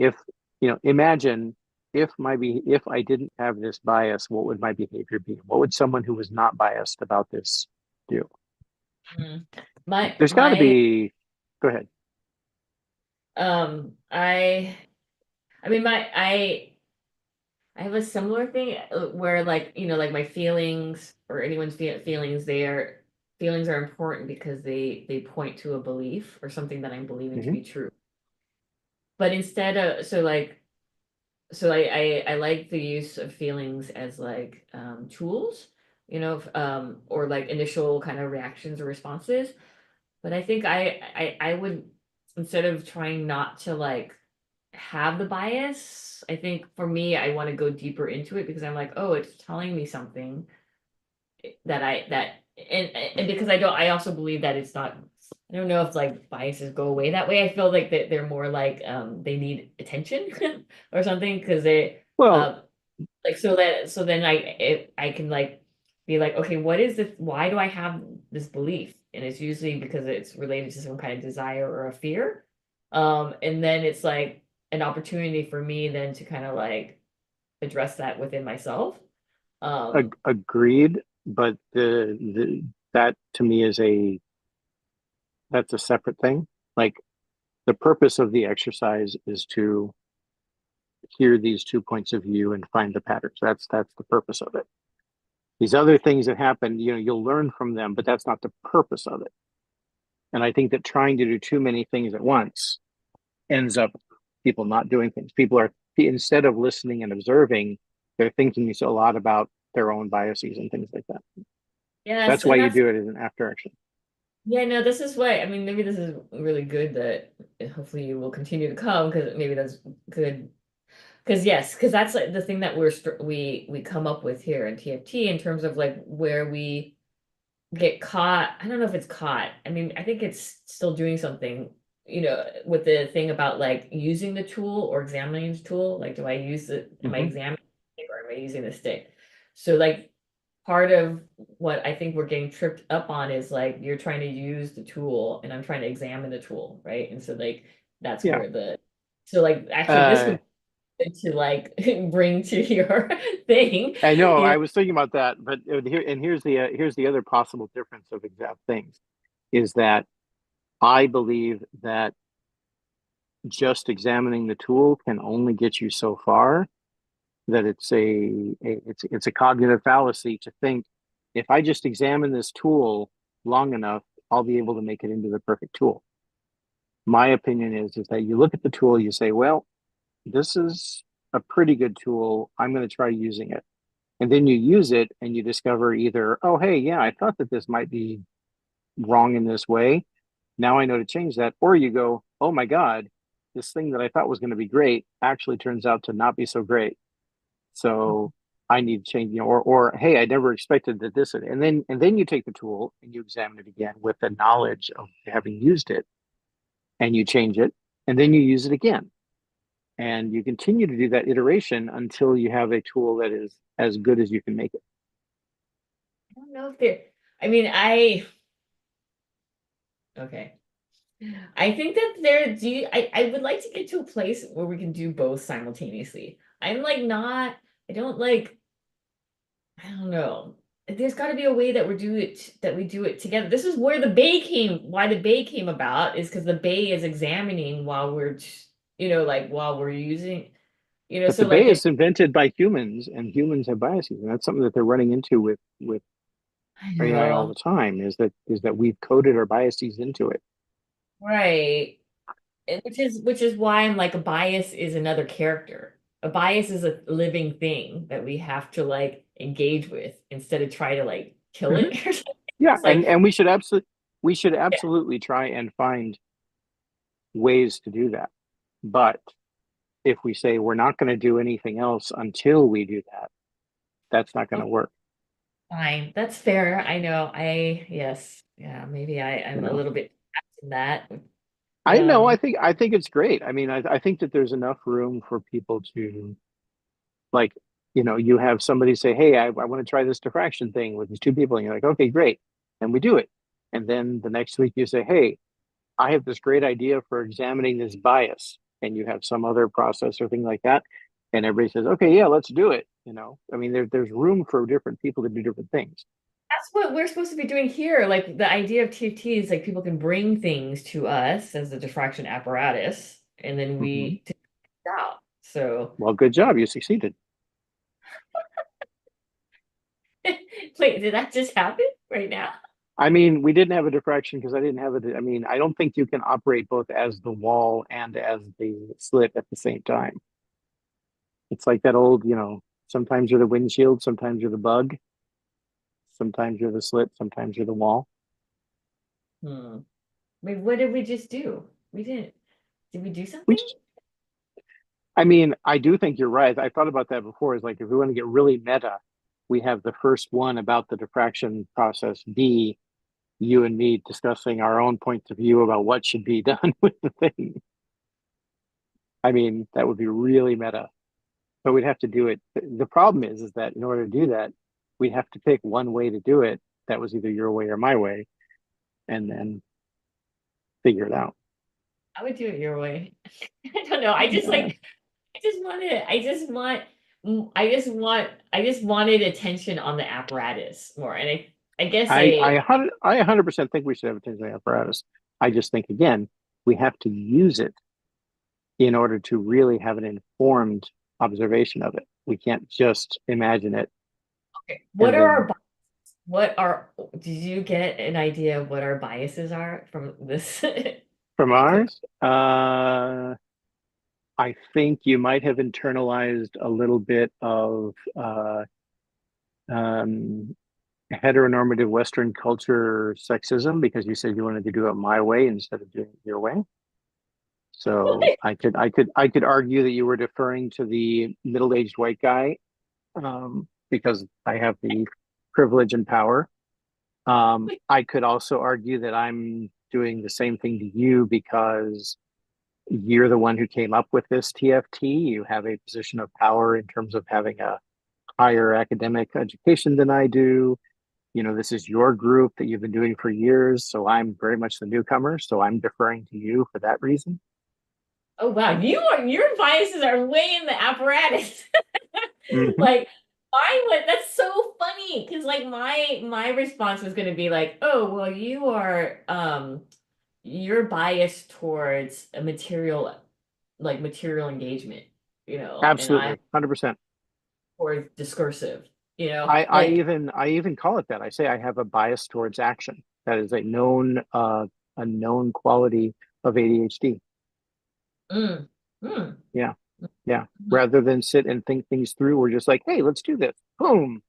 imagine if I didn't have this bias, what would my behavior be? What would someone who was not biased about this do? There's got to be. Go ahead. I have a similar thing where like my feelings or anyone's feelings, feelings are important because they point to a belief or something that I'm believing to be true. But instead of I like the use of feelings as like tools, or like initial kind of reactions or responses. But I think I would, instead of trying not to like have the bias, I think for me, I want to go deeper into it because I'm like, oh, it's telling me something and because I also believe that it's not, I don't know if like biases go away that way. I feel like that they're more like they need attention or something because they like so then I can like be like, okay, what is this? Why do I have this belief? And it's usually because it's related to some kind of desire or a fear. And then it's like an opportunity for me then to kind of like address that within myself. Agreed, but that to me that's a separate thing. Like the purpose of the exercise is to hear these two points of view and find the patterns. That's the purpose of it. These other things that happen, you'll learn from them, but that's not the purpose of it. And I think that trying to do too many things at once ends up people not doing things. People are, instead of listening and observing, they're thinking a lot about their own biases and things like that. Yes, that's why you do it as an after action. Yeah, no, this is why, I mean, maybe this is really good that hopefully you will continue to come because maybe that's good. Because that's like the thing that we come up with here in TFT in terms of like where we get caught. I don't know if it's caught. I mean, I think it's still doing something, with the thing about like using the tool or examining the tool. Like, do I use it? Am I examining it or am I using the stick? So like part of what I think we're getting tripped up on is like you're trying to use the tool and I'm trying to examine the tool, right? And so like that's where so like actually this would to like bring to your thing. I know, I was thinking about that, but here's the other possible difference of exact things is that I believe that just examining the tool can only get you so far, that it's a cognitive fallacy to think if I just examine this tool long enough, I'll be able to make it into the perfect tool. My opinion is that you look at the tool, you say, well, this is a pretty good tool. I'm going to try using it. And then you use it and you discover either, oh, hey, yeah, I thought that this might be wrong in this way. Now I know to change that. Or you go, oh my God, this thing that I thought was going to be great actually turns out to not be so great. So I need to change, or hey, I never expected that this, and then you take the tool and you examine it again with the knowledge of having used it, and you change it, and then you use it again. And you continue to do that iteration until you have a tool that is as good as you can make it. I don't know if there, okay. I think that I would like to get to a place where we can do both simultaneously. I'm like not, I don't like, I don't know. There's got to be a way that we do it together. This is why the bay came about is because the bay is examining while we're, like while we're using, But the so like bay is invented by humans, and humans have biases, and that's something that they're running into with I AI all the know, time. Is that we've coded our biases into it. right. Which is why I'm like a bias is another character. A bias is a living thing that we have to like engage with instead of try to like kill Mhm. it or something. Yeah, It's and like, and we should yeah, absolutely try and find ways to do that. But if we say we're not going to do anything else until we do that, that's not going oh, to work. fine. That's fair. I know. Yes. Yeah, maybe You I'm a know, little bit trapped in that. I know. I Um, think I think it's great. I mean, I think that there's enough room for people to like, you have somebody say, "Hey, I want to try this diffraction thing with these two people," and you're like, "Okay, great," and we do it. And then the next week you say, "Hey, I have this great idea for examining this bias," and you have some other process or thing like that, and everybody says, "Okay, yeah, let's do it." I mean, there's room for different people to do different things. that's what we're supposed to be doing here. Like the idea of TFT is like people can bring things to us as a diffraction apparatus, and then Hmm. we take it out. So. Well, good job, you succeeded. Wait, did that just happen right now? I mean, we didn't have a diffraction because I didn't have it. I mean, I don't think you can operate both as the wall and as the slit at the same time. It's like that old, sometimes you're the windshield, sometimes you're the bug, sometimes you're the slit, sometimes you're the wall. Hmm. Wait, what did we just do? We didn't. Did we do We, something? I mean, I do think you're right. I thought about that before. Is like if we want to get really meta, we have the first one about the diffraction process be you and me discussing our own points of view about what should be done with the thing. I mean, that would be really meta. But we'd have to do it. The problem is that in order to do that, we have to pick one way to do it that was either your way or my way, and then figure it out. I would do it your way. I don't know. I just Yeah. like. I just wanted. I just wanted attention on the apparatus more, and I guess I 100% think we should have a Tinsley apparatus. I just think again, we have to use it in order to really have an informed observation of it. We can't just imagine it okay. and then What are? Did you get an idea of what our biases are from this? from So, ours. I think you might have internalized a little bit of um, heteronormative Western culture sexism because you said you wanted to do it my way instead of doing it your way. So I could argue that you were deferring to the middle-aged white guy because I have the privilege and power. I could also argue that I'm doing the same thing to you because you're the one who came up with this TFT. You have a position of power in terms of having a higher academic education than I do. This is your group that you've been doing for years. So I'm very much the newcomer. So I'm deferring to you for that reason. oh wow, your biases are way in the apparatus. Hmm. Like mine was that's so funny because like my response was going to be like, oh well, you're biased towards a material engagement, and I'm Absolutely, 100%. towards discursive, I, I like even I even call it that. I say I have a bias towards action. That is a known quality of ADHD. mm, mm, Yeah, yeah. mm. Rather than sit and think things through, we're just like, hey, let's do this. Boom.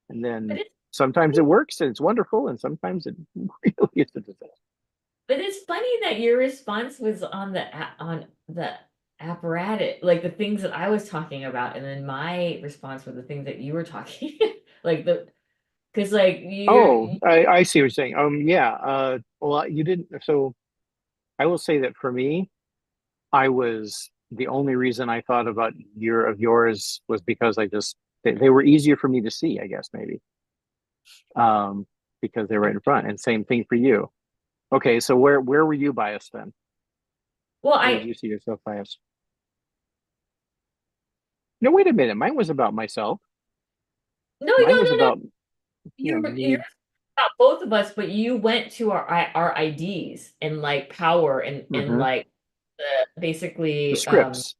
And But then it's sometimes it works and it's wonderful, and sometimes it really is a disaster. But it's funny that your response was on the apparatus, like the things that I was talking about, and then my response were the things that you were talking, like the because like Oh, I see what you're saying. Yeah. Well, you didn't. So I will say that for me, I was the only reason I thought about yours was because they were easier for me to see, I guess maybe, um, because they're right in front. And same thing for you. Okay, so where were you biased then? well Where did I you see yourself biased? No, wait a minute. Mine was about myself. no Mine no was no no about, you're me, about both of us, but you went to our IDs and like power and hmm like the basically scripts.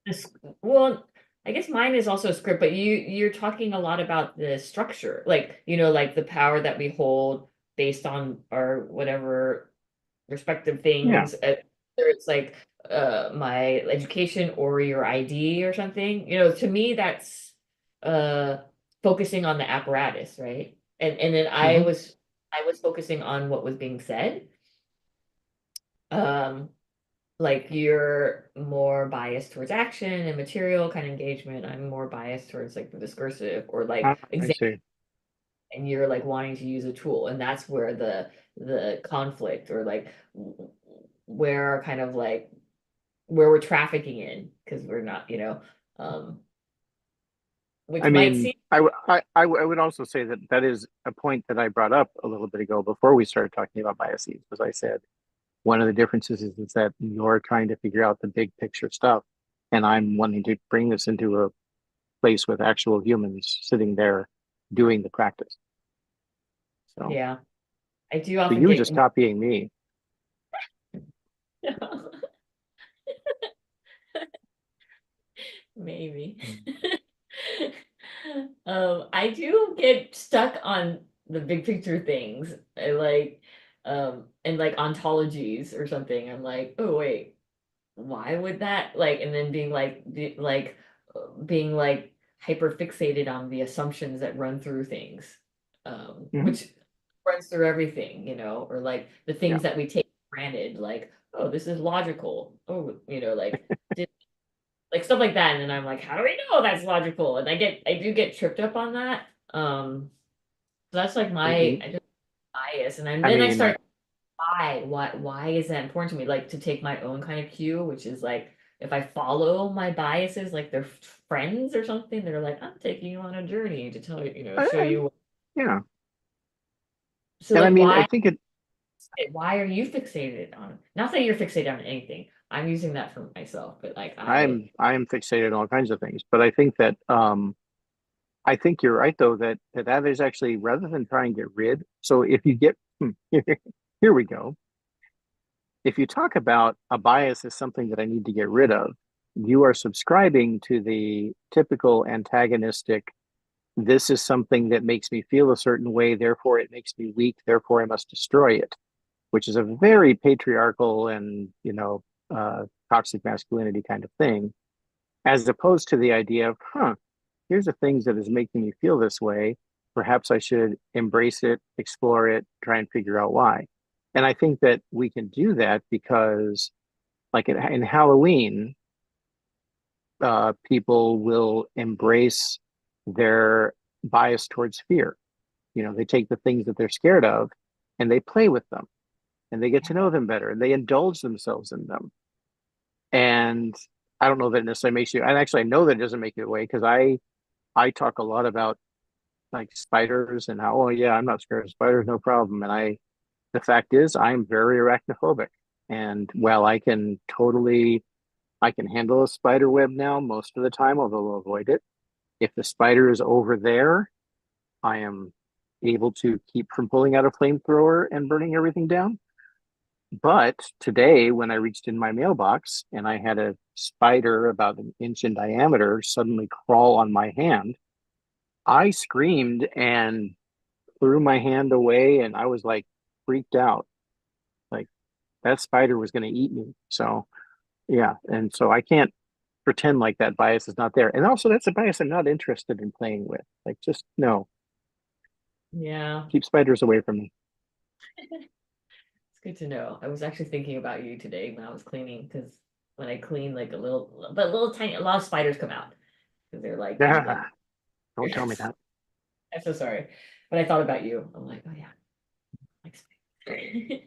this, well, I guess mine is also a script, but you're talking a lot about the structure, like like the power that we hold based on our whatever respective Yeah. things, whether it's like my education or your ID or something. To me that's uh focusing on the apparatus, right? And then Hmm. I was focusing on what was being said. Um like you're more biased towards action and material kind of engagement. I'm more biased towards like the discursive or like Ah, I exam, see. and you're like wanting to use a tool, and that's where the conflict or like where kind of like where we're trafficking in because we're not, which I might mean, seem I would also say that that is a point that I brought up a little bit ago before we started talking about biases, because I said one of the differences is that you're trying to figure out the big picture stuff, and I'm wanting to bring this into a place with actual humans sitting there doing the practice. So, yeah. I do so often you were get just copying me. maybe. I do get stuck on the big picture things. I like and like ontologies or something. I'm like, oh wait, why would that like, and then being like hyper fixated on the assumptions that run through things. Hmm. Which runs through everything, or like the Yeah. things that we take for granted, like, oh, this is logical. Oh, like like stuff like that. And then I'm like, how do we know that's logical? And I do get tripped up on that. So that's like I just bias. And I then I mean, start, why is that important to me? Like to take my own kind of cue, which is like, if I follow my biases, like they're friends or something, they're like, I'm taking you on a journey to tell you, show I, you. yeah. So And I like, mean, I think it, why are you fixated on, not that you're fixated on anything. I'm using that for myself, but like I'm fixated on all kinds of things, but I think that, I think you're right though that is actually rather than try and get rid. So if you get here we go. If you talk about a bias as something that I need to get rid of, you are subscribing to the typical antagonistic. This is something that makes me feel a certain way, therefore it makes me weak, therefore I must destroy it, which is a very patriarchal and toxic masculinity kind of thing, as opposed to the idea of, here's the things that is making me feel this way. Perhaps I should embrace it, explore it, try and figure out why. And I think that we can do that because, like in Halloween, people will embrace their bias towards fear. They take the things that they're scared of and they play with them and they get to know them better and they indulge themselves in them. And I don't know that it necessarily makes you, and actually, I know that it doesn't make you away because I talk a lot about like spiders and how, oh yeah, I'm not scared of spiders, no problem. And the fact is, I'm very arachnophobic. And while I can handle a spider web now most of the time, although I'll avoid it. If the spider is over there, I am able to keep from pulling out a flamethrower and burning everything down. But today, when I reached in my mailbox and I had a spider about an inch in diameter suddenly crawl on my hand, I screamed and threw my hand away and I was like freaked out. Like that spider was going to eat me. So, yeah. And so I can't pretend like that bias is not there. And also, that's a bias I'm not interested in playing with. Like, just no, yeah. keep spiders away from me. It's good to know. I was actually thinking about you today when I was cleaning, because when I clean like a little tiny, a lot of spiders come out because they're like in the. Yeah, don't tell me that. I'm so sorry, but I thought about you. I'm like, oh yeah, like spiders.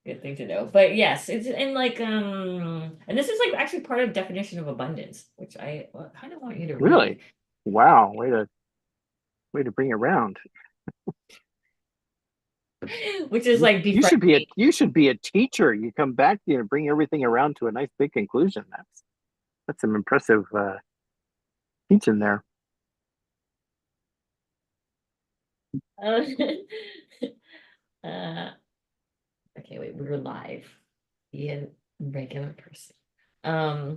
Good thing to know. But yes, it's in like and this is like actually part of definition of abundance, which I kind of want you to read. Really? Wow, way to bring it around. Which is like befriending. You should be a teacher. You come back, you know, bring everything around to a nice big conclusion. That's some impressive teaching there. Uh, uh, okay, wait, we're live. Be a regular person. I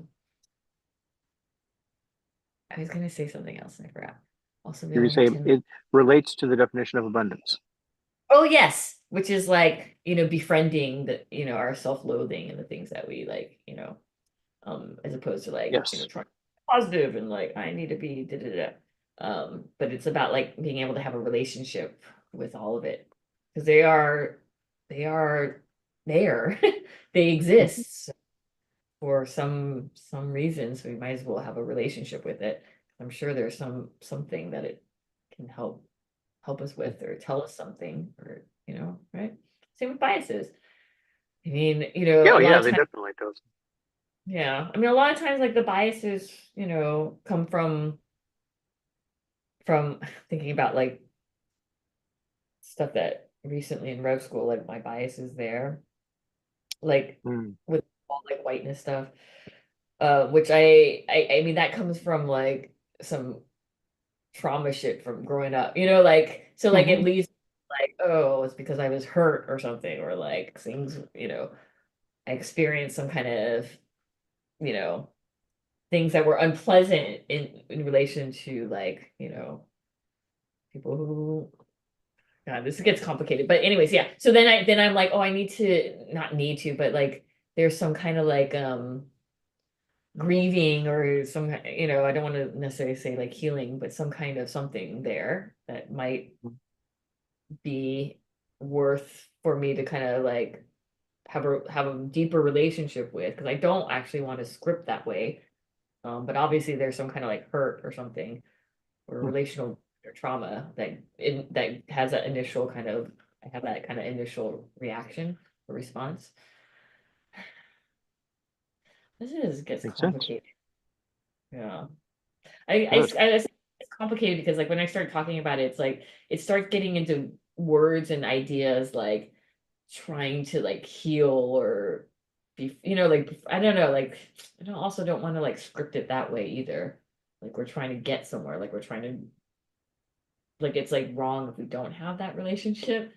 was gonna say something else and I forgot. Also, we You only have say 10. it relates to the definition of abundance. Oh yes, which is like, befriending our self-loathing and the things that we like, as opposed to like, Yes. trying to be positive and like I need to be da da da. But it's about like being able to have a relationship with all of it because they are there. They exist for some reason, so we might as well have a relationship with it. I'm sure there's something that it can help us with or tell us something or right? Same with biases. I mean, Yeah, a lot yeah, of they times, definitely does. yeah. I mean, a lot of times like the biases, come from thinking about like stuff that recently in rev school, like my biases there, like Hmm. with all like whiteness stuff. Which I mean that comes from like some trauma shit from growing up, like so like it Mhm. leads like, oh, it's because I was hurt or something, or like things, I experienced some kind of, you know, things that were unpleasant in relation to like, people who God, this gets complicated. But anyways, yeah. So then I'm like, oh, I need to not need to, but like there's some kind of like grieving or some, I don't want to necessarily say like healing, but some kind of something there that might be worth for me to kind of like have a deeper relationship with, because I don't actually want to script that way. But obviously there's some kind of like hurt or something or relational or trauma that has that initial kind of I have that kind of initial reaction or response. Gets Makes sense. complicated. Yeah. Good. It's complicated because like when I start talking about it, it's like it starts getting into words and ideas like trying to like heal or be, like I don't know, like also don't want to like script it that way either. Like we're trying to get somewhere, like we're trying to like it's like wrong if we don't have that relationship.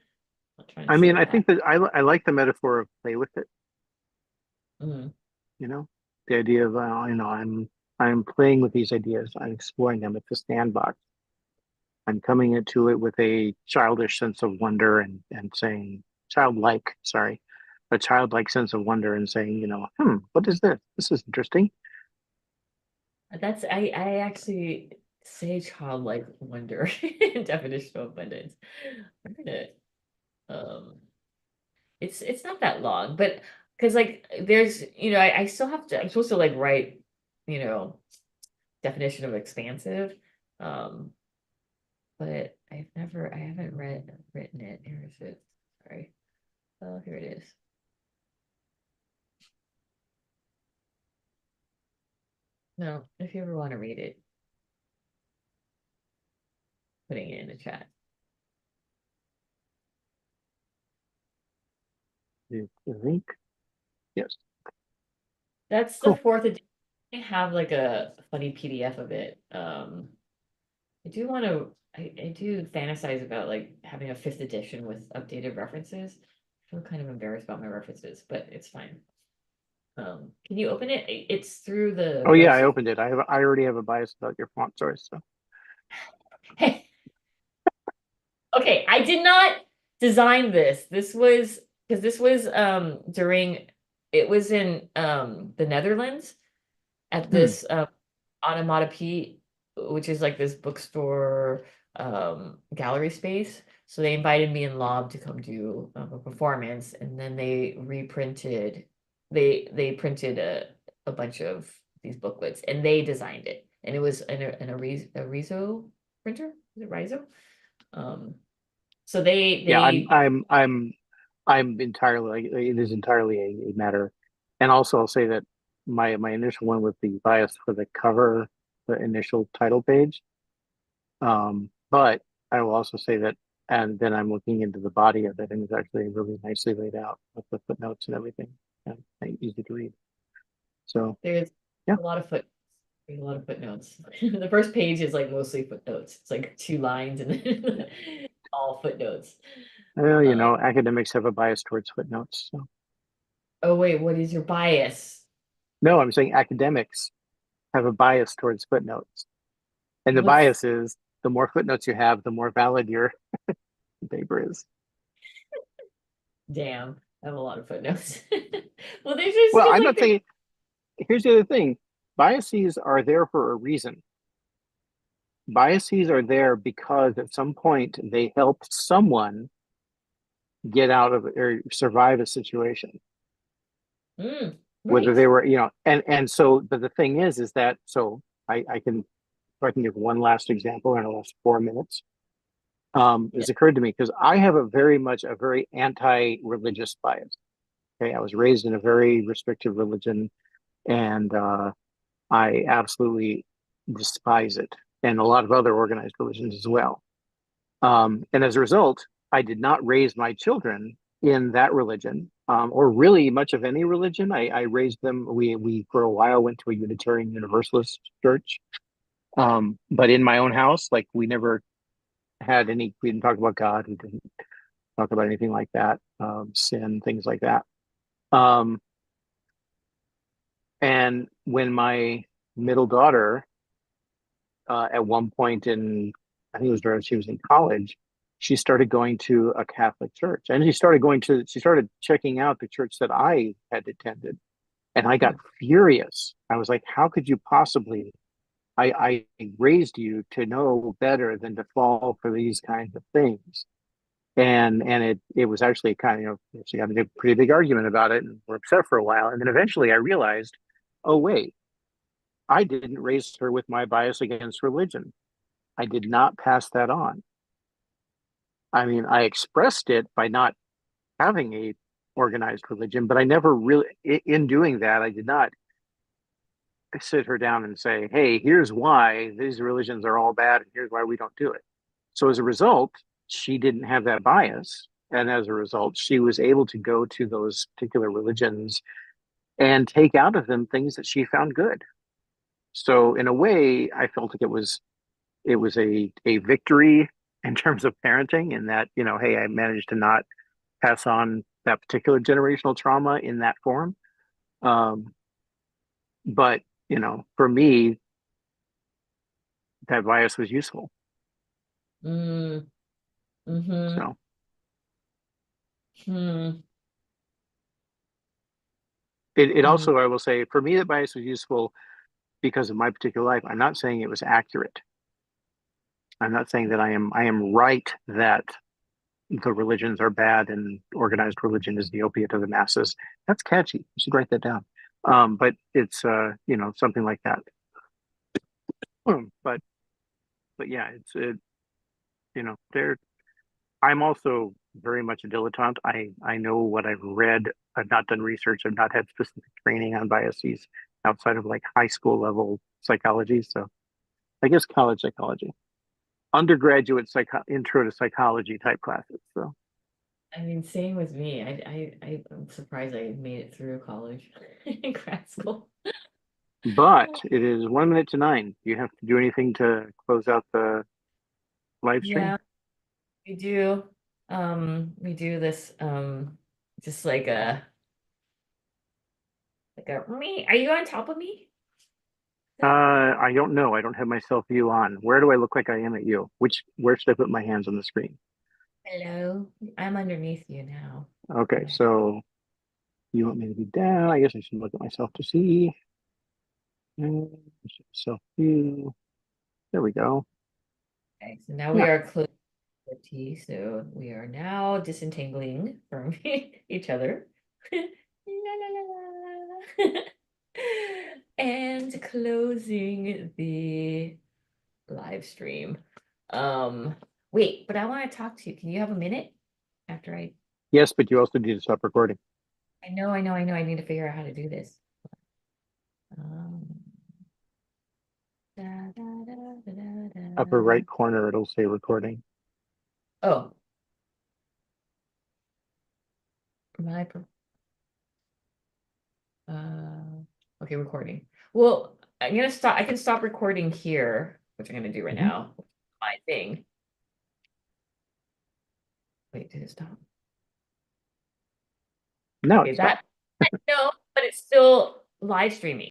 I'm trying to I mean, say I that. think that I like the metaphor of play with it. Mm. You know, the idea of I'm playing with these ideas. I'm exploring them. It's a sandbox. I'm coming into it with a childish sense of wonder and saying childlike, sorry, a childlike sense of wonder and saying, what is this? This is interesting. That's I actually say childlike wonder in definition of abundance. I'm gonna um it's not that long, but because like there's I still have to I'm supposed to like write, you know, definition of expansive. Um but I haven't written it. Here is it. Sorry. Oh, here it is. No, if you ever want to read it, putting it in the chat. You think? Yes. That's the Cool. fourth edition. I have like a funny PDF of it. I do want to, I do fantasize about like having a fifth edition with updated references. I feel kind of embarrassed about my references, but it's fine. Can you open it? It's through the Oh yeah, Rev I School. opened it. I already have a bias about your font choice. So Okay, I did not design this. This was because this was during it was in the Netherlands at hmm. this onomatopoeia, which is like this bookstore gallery space. So they invited me and Lob to come do a performance, and then they reprinted. They printed a bunch of these booklets, and they designed it, and it was in a Riso printer. Is it Riso? So Yeah, they I'm entirely, it is entirely a matter. And also I'll say that my initial one with the bias for the cover, the initial title page. But I will also say that, and then I'm looking into the body of it, and it's actually really nicely laid out with the footnotes and everything, and easy to read. So there's yeah, a lot of there's a lot of footnotes. The first page is like mostly footnotes. It's like 2 lines and then all footnotes. well, you know, academics have a bias towards footnotes. So. Oh wait, what is your bias? No, I'm saying academics have a bias towards footnotes. And the What's bias is the more footnotes you have, the more valid your paper is. damn, I have a lot of footnotes. Well, there's just Well, because I'm like not saying, here's the other thing, biases are there for a reason. Biases are there because at some point they help someone get out of or survive a situation. Whether right. they were, you know, and so, but the thing is that, so I can, if I can give one last example in the last 4 minutes. Yeah. It's occurred to me because I have a very anti-religious bias. Okay, I was raised in a very restrictive religion, and I absolutely despise it, and a lot of other organized religions as well. And as a result, I did not raise my children in that religion, or really much of any religion. I raised them. We for a while went to a Unitarian Universalist church, but in my own house, like we never had any. We didn't talk about God. We didn't talk about anything like that, sin, things like that. Um, and when my middle daughter, at one point in, I think it was during she was in college, she started going to a Catholic church, and she started checking out the church that I had attended, and I got furious. I was like, "How could you possibly? I raised you to know better than to fall for these kinds of things." And it was actually kind of, you know, she got a pretty big argument about it, and we're upset for a while, and then eventually I realized, oh wait, I didn't raise her with my bias against religion. I did not pass that on. I mean, I expressed it by not having a organized religion, but I never really, in doing that, I did not sit her down and say, hey, here's why these religions are all bad, and here's why we don't do it. So as a result, she didn't have that bias. And as a result, she was able to go to those particular religions and take out of them things that she found good. So in a way, I felt like it was a victory in terms of parenting, in that, you know, hey, I managed to not pass on that particular generational trauma in that form. Um, but you know, for me, that bias was useful. Mm, mm-hmm. So Hmm. it Hmm. also, I will say, for me, that bias was useful because of my particular life. I'm not saying it was accurate. I'm not saying that I am right that the religions are bad and organized religion is the opiate of the masses. That's catchy. You should write that down. But it's you know, something like that. But yeah, you know, there. I'm also very much a dilettante. I know what I've read. I've not done research. I've not had specific training on biases outside of like high school level psychology. So I guess college psychology, undergraduate intro to psychology type classes. So, I mean, same with me. I'm surprised I made it through college and grad school. but it is 1 minute to 9. Do you have to do anything to close out the live stream? Yeah, we do. We do this just like a me. Are you on top of me? I don't know. I don't have my self view on. Where do I look like I am at you? Where should I put my hands on the screen? Hello. I'm underneath you now. Okay, so you want me to be down? I guess I should look at myself to see. Self view. There we go. Okay, so now we Yeah. are close TFT, so we are now disentangling from each other. La, la, la, la. And closing the live stream. Wait, but I want to talk to you. Can you have a minute after I? Yes, but you also need to stop recording. I know. I need to figure out how to do this. Da, da, da, da, da, da. Upper right corner, it'll say recording. Oh. Okay, recording. Well, I'm gonna stop. I can stop recording here, which I'm gonna do right now. My thing. Wait, did it stop? No, Okay, it's not. that no, but it's still live streaming.